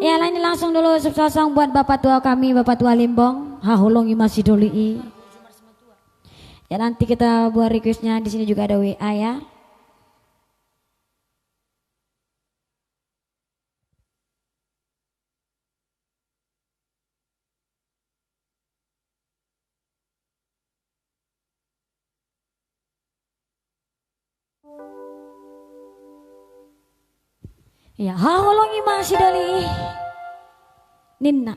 Ya lah ini langsung dulu song buat bapak tua kami, bapak tua Limbong. Hahulungi masih doli. Ya nanti kita buat requestnya di sini juga ada WA ya. Ya hahulungi masih doli. Ninna.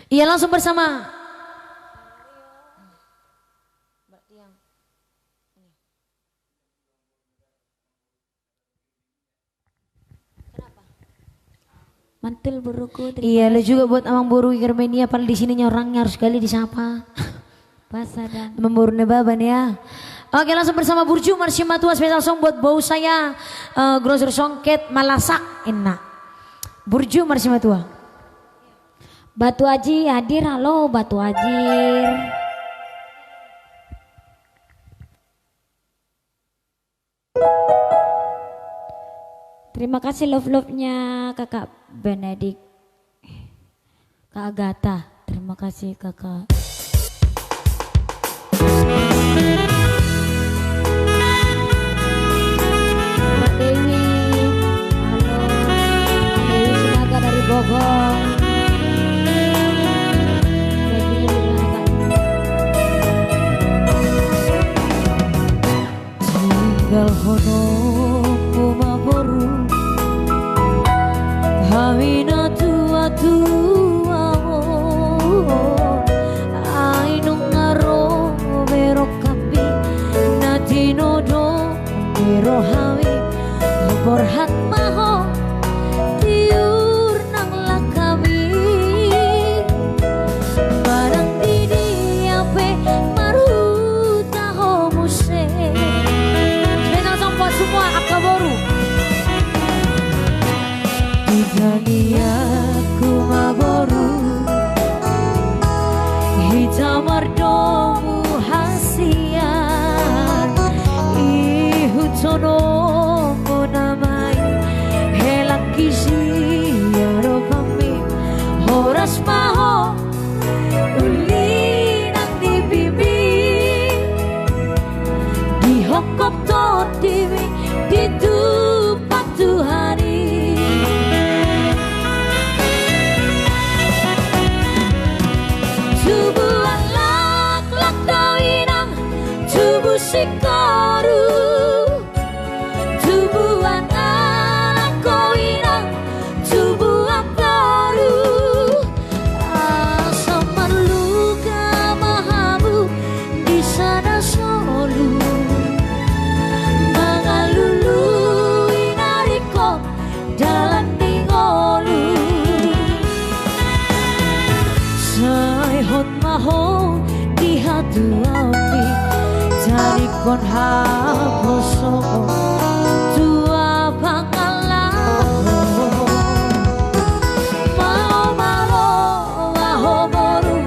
Iya langsung bersama. Mantul buruku. Iya lo juga buat Amang Boru Germania, padahal di sininya orangnya harus sekali disapa. Pasada. Memburu nebaban ya. Oke langsung bersama Burju Marsi Matua spesial song buat bau saya Grosor Songket Malasak enak. Burju Marsi Matua. Batu Aji hadir, halo Batu Ajir. Terima kasih love-love-nya kakak Benedik, Kak Agatha. Terima kasih kakak. Mbak Dewi, halo. Mbak Dewi Sinaga dari Bogor. Tinggal hono kumaboru Hamina tua tua Ainung ngaro bero kapi Natino do bero hawi Borhat maho tiur nang lakami Barang didi ape maruta homuse Spesial song buat semua Akaboru. Idania kumaboru hitam mardomu hasian ihutono monamai helak kisi yaropami horas maho ulinang di bibi dihokop to diwi ditupak Tuhani tubuhan lak-lak dawinang tubuh sikaru tubuhan anak kawinang tubuh baru asam merluka mahamu di sana solu mengalului nariko dalam dingolu say hot maho di hatu api dari kon haposo tua pangalaho mau mau maho boru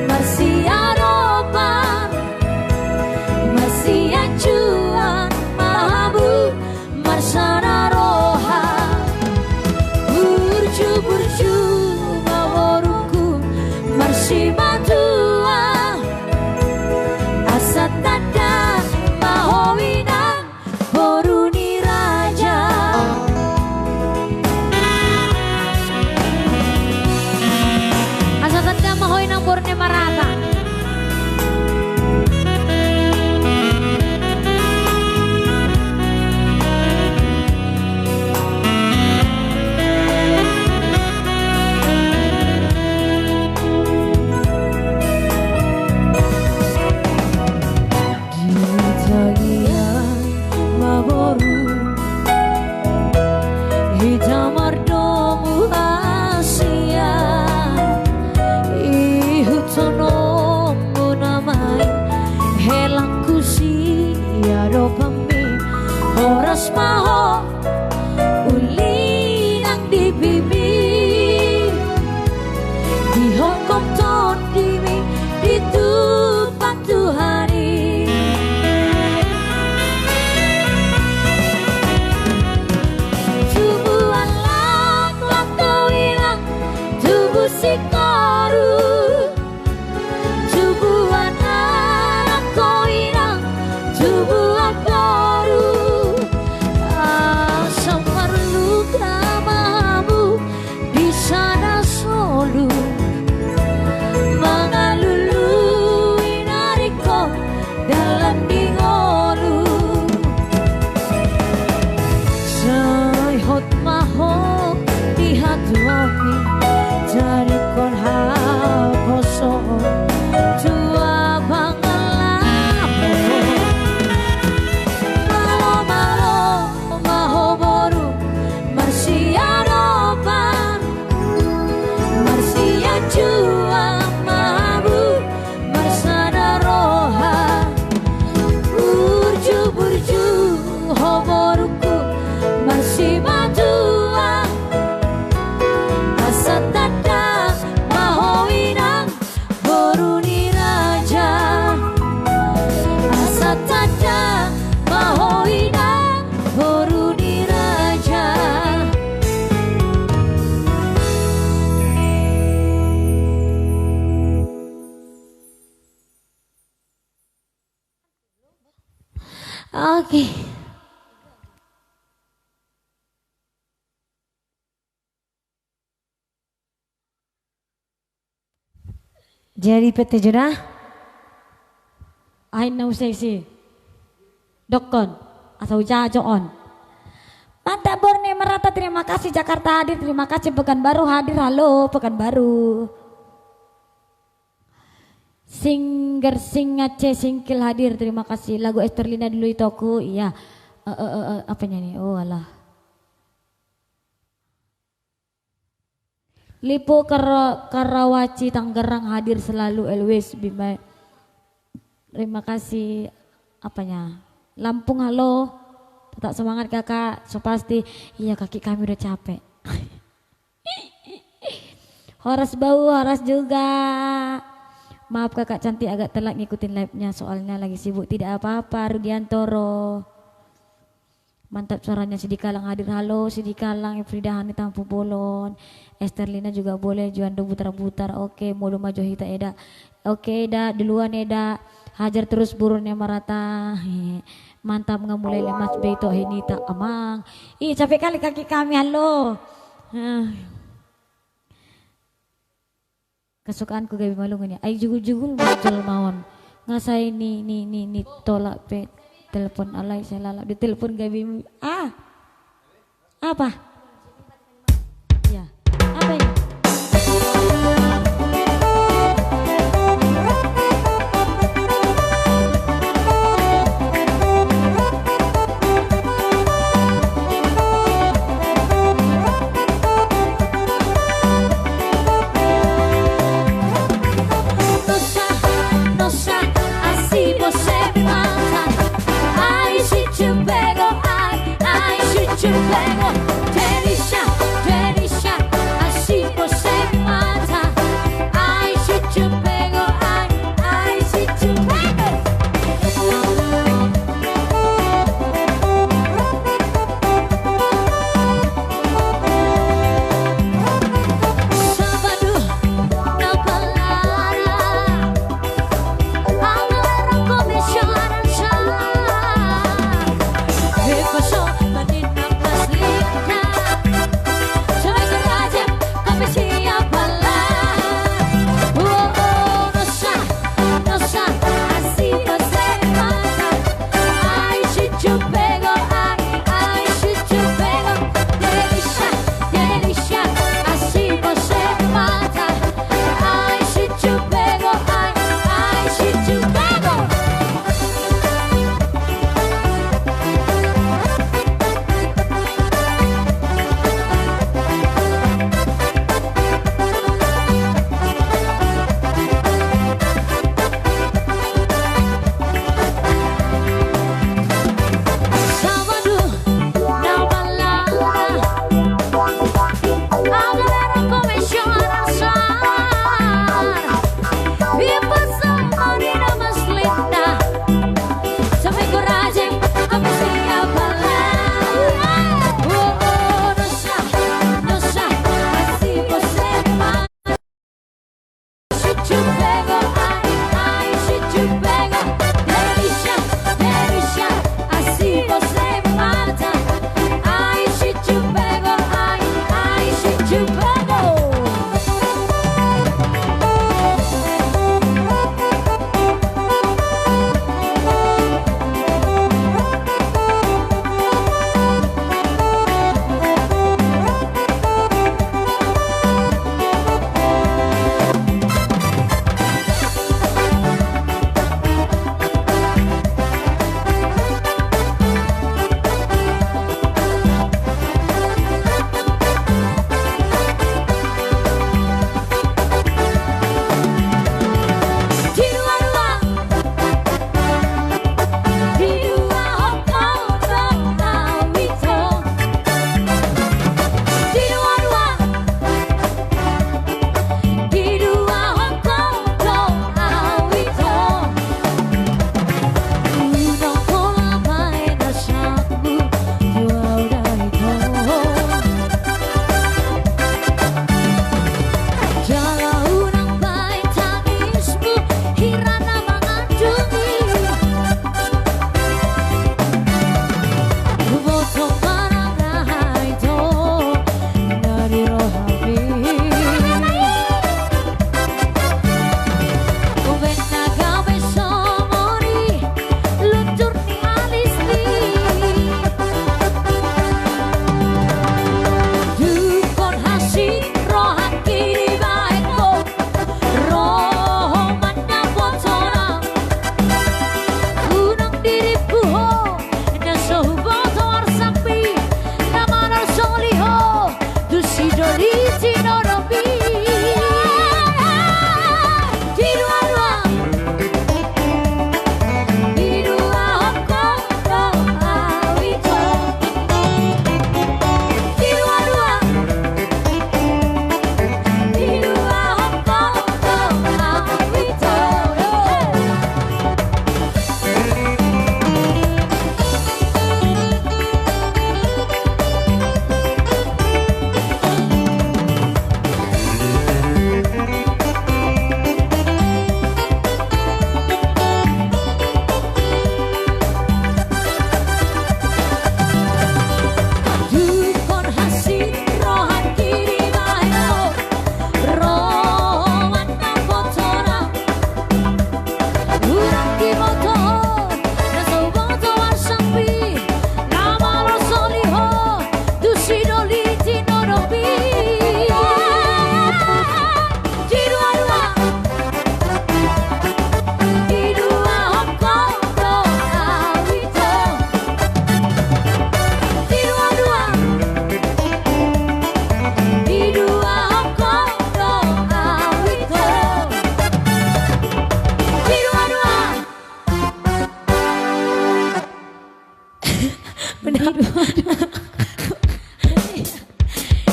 marsiaropan marsiacuan mahabu marsana roha burju burju maworuku marsi matua asat tanda mahowina boruni raja asat tanda mahowina boruni marata hitam mardomu Asia ihutono munamai helang kusi adopami horas maho ulinang di bibi dihukum ton dimi ditupak Tuhani tubuhan lak-lak kawilang tubuh sikaru tubuhan anak kawinang tubuh baru asam merluka mahamu di sana solu mengalului nariko dalam dingolu say hot maho di hatu api dari kon Oke. Jadi PT Jodah. I know sexy. Dokon atau Jajoon. Mantap Borneo Merata, terima kasih Jakarta hadir, terima kasih Pekanbaru hadir, halo Pekanbaru. Singer Sing Aceh Singkil hadir, terima kasih. Lagu Esterlina dulu itu aku, iya. Apanya nih? Oh alah. Lipo Karawaci Tangerang hadir selalu always Bima. Terima kasih. Apanya? Lampung halo. Tetap semangat kakak. So pasti. Iya kaki kami udah capek. Horas bau, Horas juga. Maaf kakak cantik agak telat ngikutin live-nya soalnya lagi sibuk. Tidak apa-apa Rudiantoro. Mantap suaranya Sidikalang hadir. Halo Sidikalang, Frida Hani Tampu Bolon. Esterlina juga boleh. Juando Butar-Butar. Oke, Molo Majo Hita Eda. Oke Eda, duluan Eda. Hajar terus burunnya Merata. Mantap ngemulai lemas beito Henita Amang. Ih capek kali kaki kami halo. Kesukaanku gabi malungan ya. Ay jugul-jugul muncul mawon. Ngasai ni tolak pe telepon alay saya lalap di telepon gabi. Apa? Ya. Apa ini?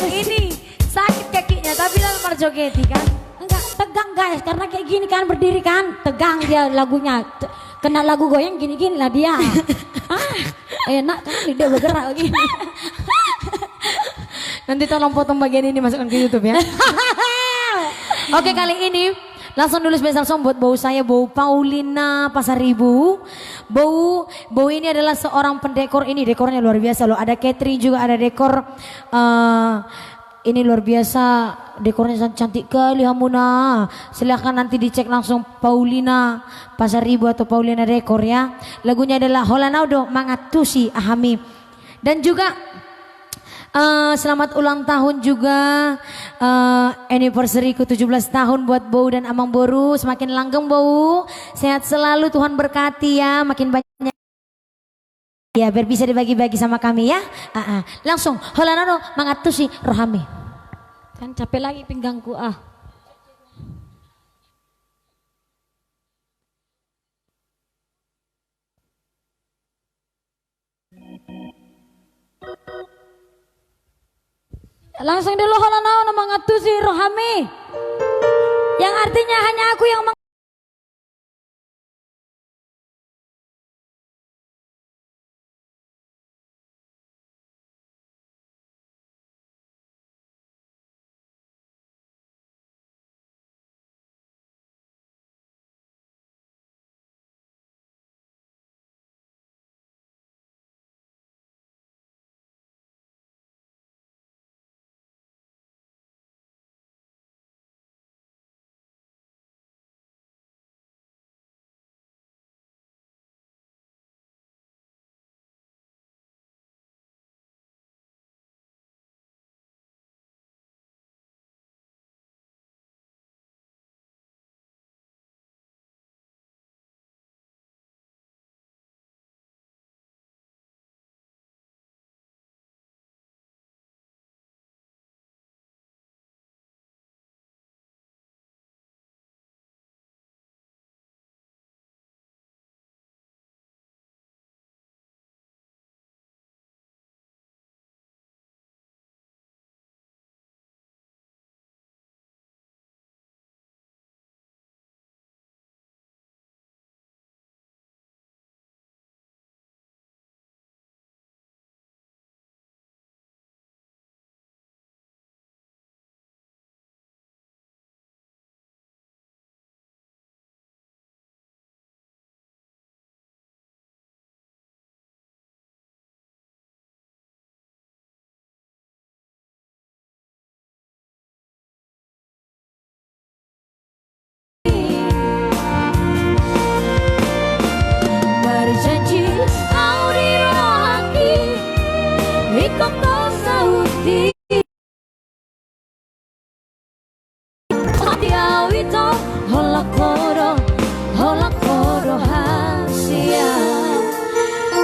Ini sakit kakinya tapi dalam marjogeti kan. Enggak, tegang guys, karena kayak gini kan berdiri kan, tegang dia lagunya. Kena lagu goyang gini-gini lah dia. Enak kan dia bergerak gini. Nanti tolong potong bagian ini masukkan ke YouTube ya. Oke, kali ini langsung dulu spesial song buat bau saya, bau Paulina Pasaribu. Bau ini adalah seorang pendekor, ini dekornya luar biasa loh. Ada catering juga, ada dekor. Ini luar biasa, dekornya cantik kali Hamuna. Silahkan nanti dicek langsung Paulina Pasaribu atau Paulina Dekor ya. Lagunya adalah Holanaudo Mangatusi Ahami. Dan juga selamat ulang tahun juga anniversary ku 17 tahun buat Bau dan Amang Boru. Semakin langgeng Bau, sehat selalu, Tuhan berkati ya, makin banyak ya biar bisa dibagi-bagi sama kami ya. Langsung Holanano Mangatusi Rohami. Kan capek lagi pinggangku Langsung dulu Holanano Mangatusi Rohami. Yang artinya hanya aku yang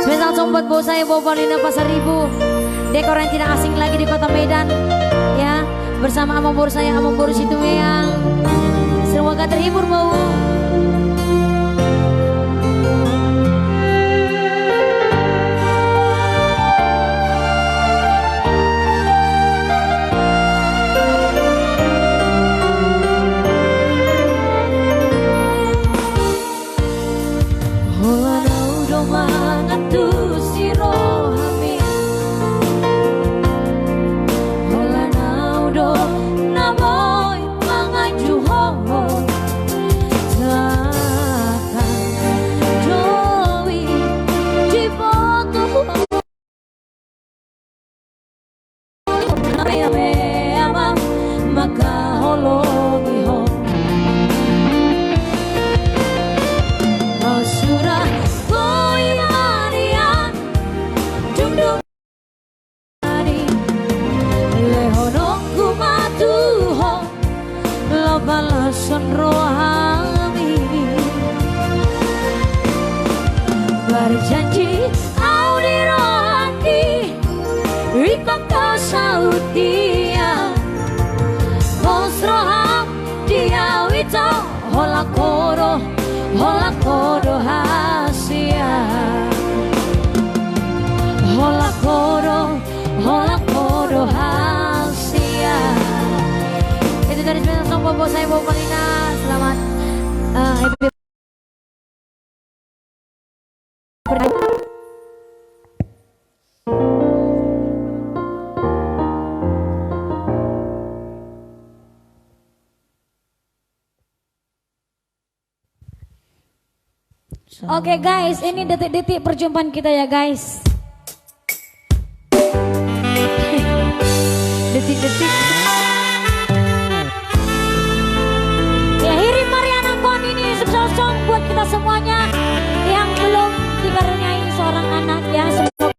spesial song buat Bau saya, Bau Paulina Pasaribu. Dekor yang tidak asing lagi di kota Medan ya, bersama Amang Boru saya, Amang Boru Situmeang. Semoga terhibur Bau. Berjanji kau dirohaki Riko kau sautia Kosroham dia wito Hola kodo hasia Hola kodo Marina, selamat happy Oke guys, ini detik-detik perjumpaan kita ya guys. detik-detik. Ya Hiri Mariana Kon ini spesial song buat kita semuanya yang belum dikaruniai seorang anak ya. Semoga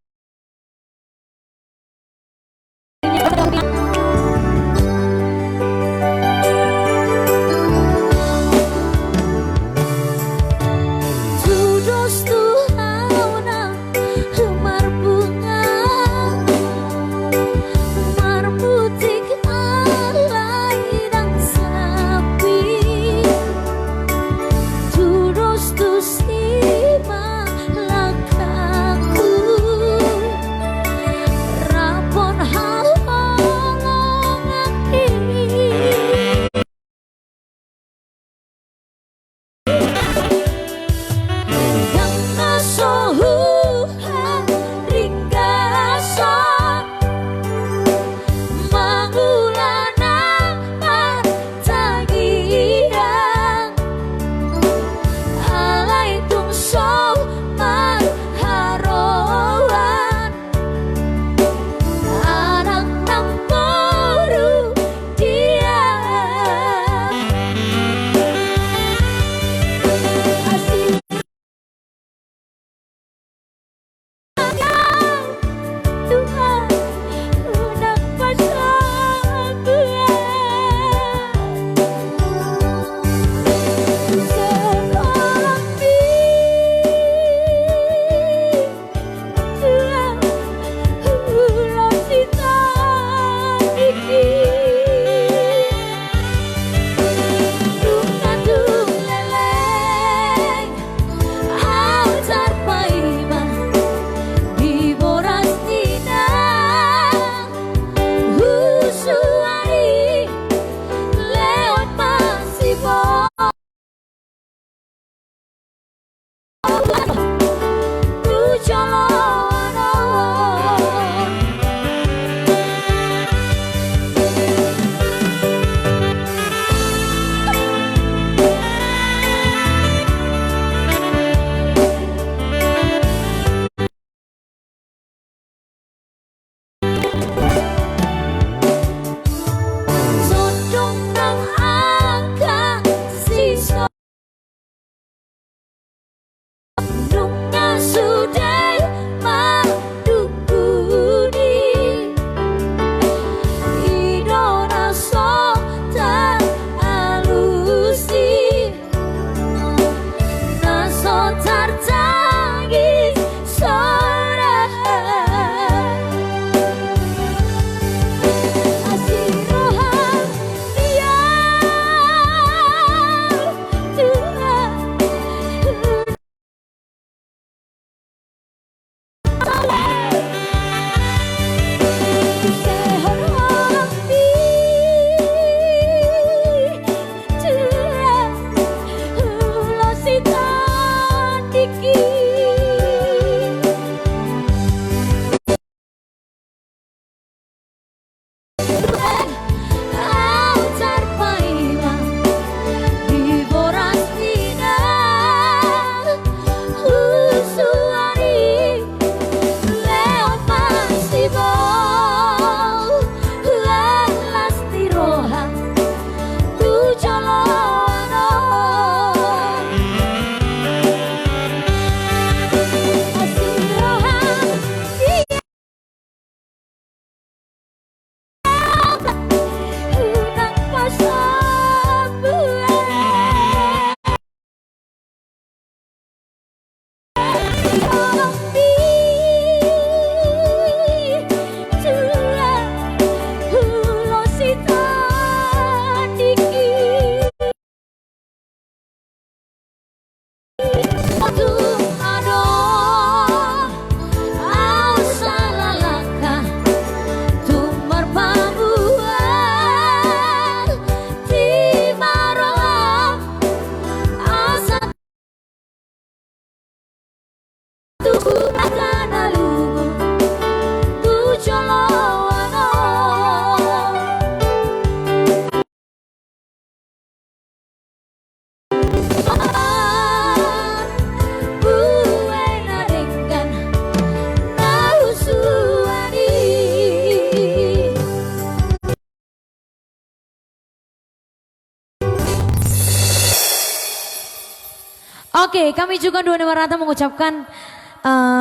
Oke, kami juga Dua Rata mengucapkan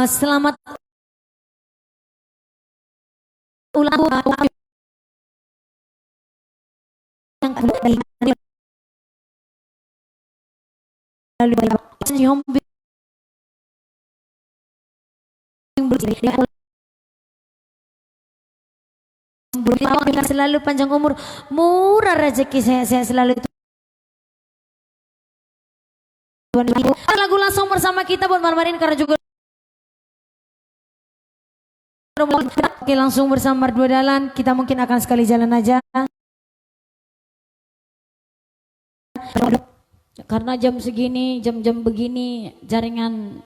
selamat ulang tahun yang selalu panjang umur, murah rezeki, saya selalu itu. Lagu langsung bersama kita buat malam-malam karena juga oke, langsung bersama Dua Dalan, kita mungkin akan sekali jalan aja. Karena jam segini, jam-jam begini jaringan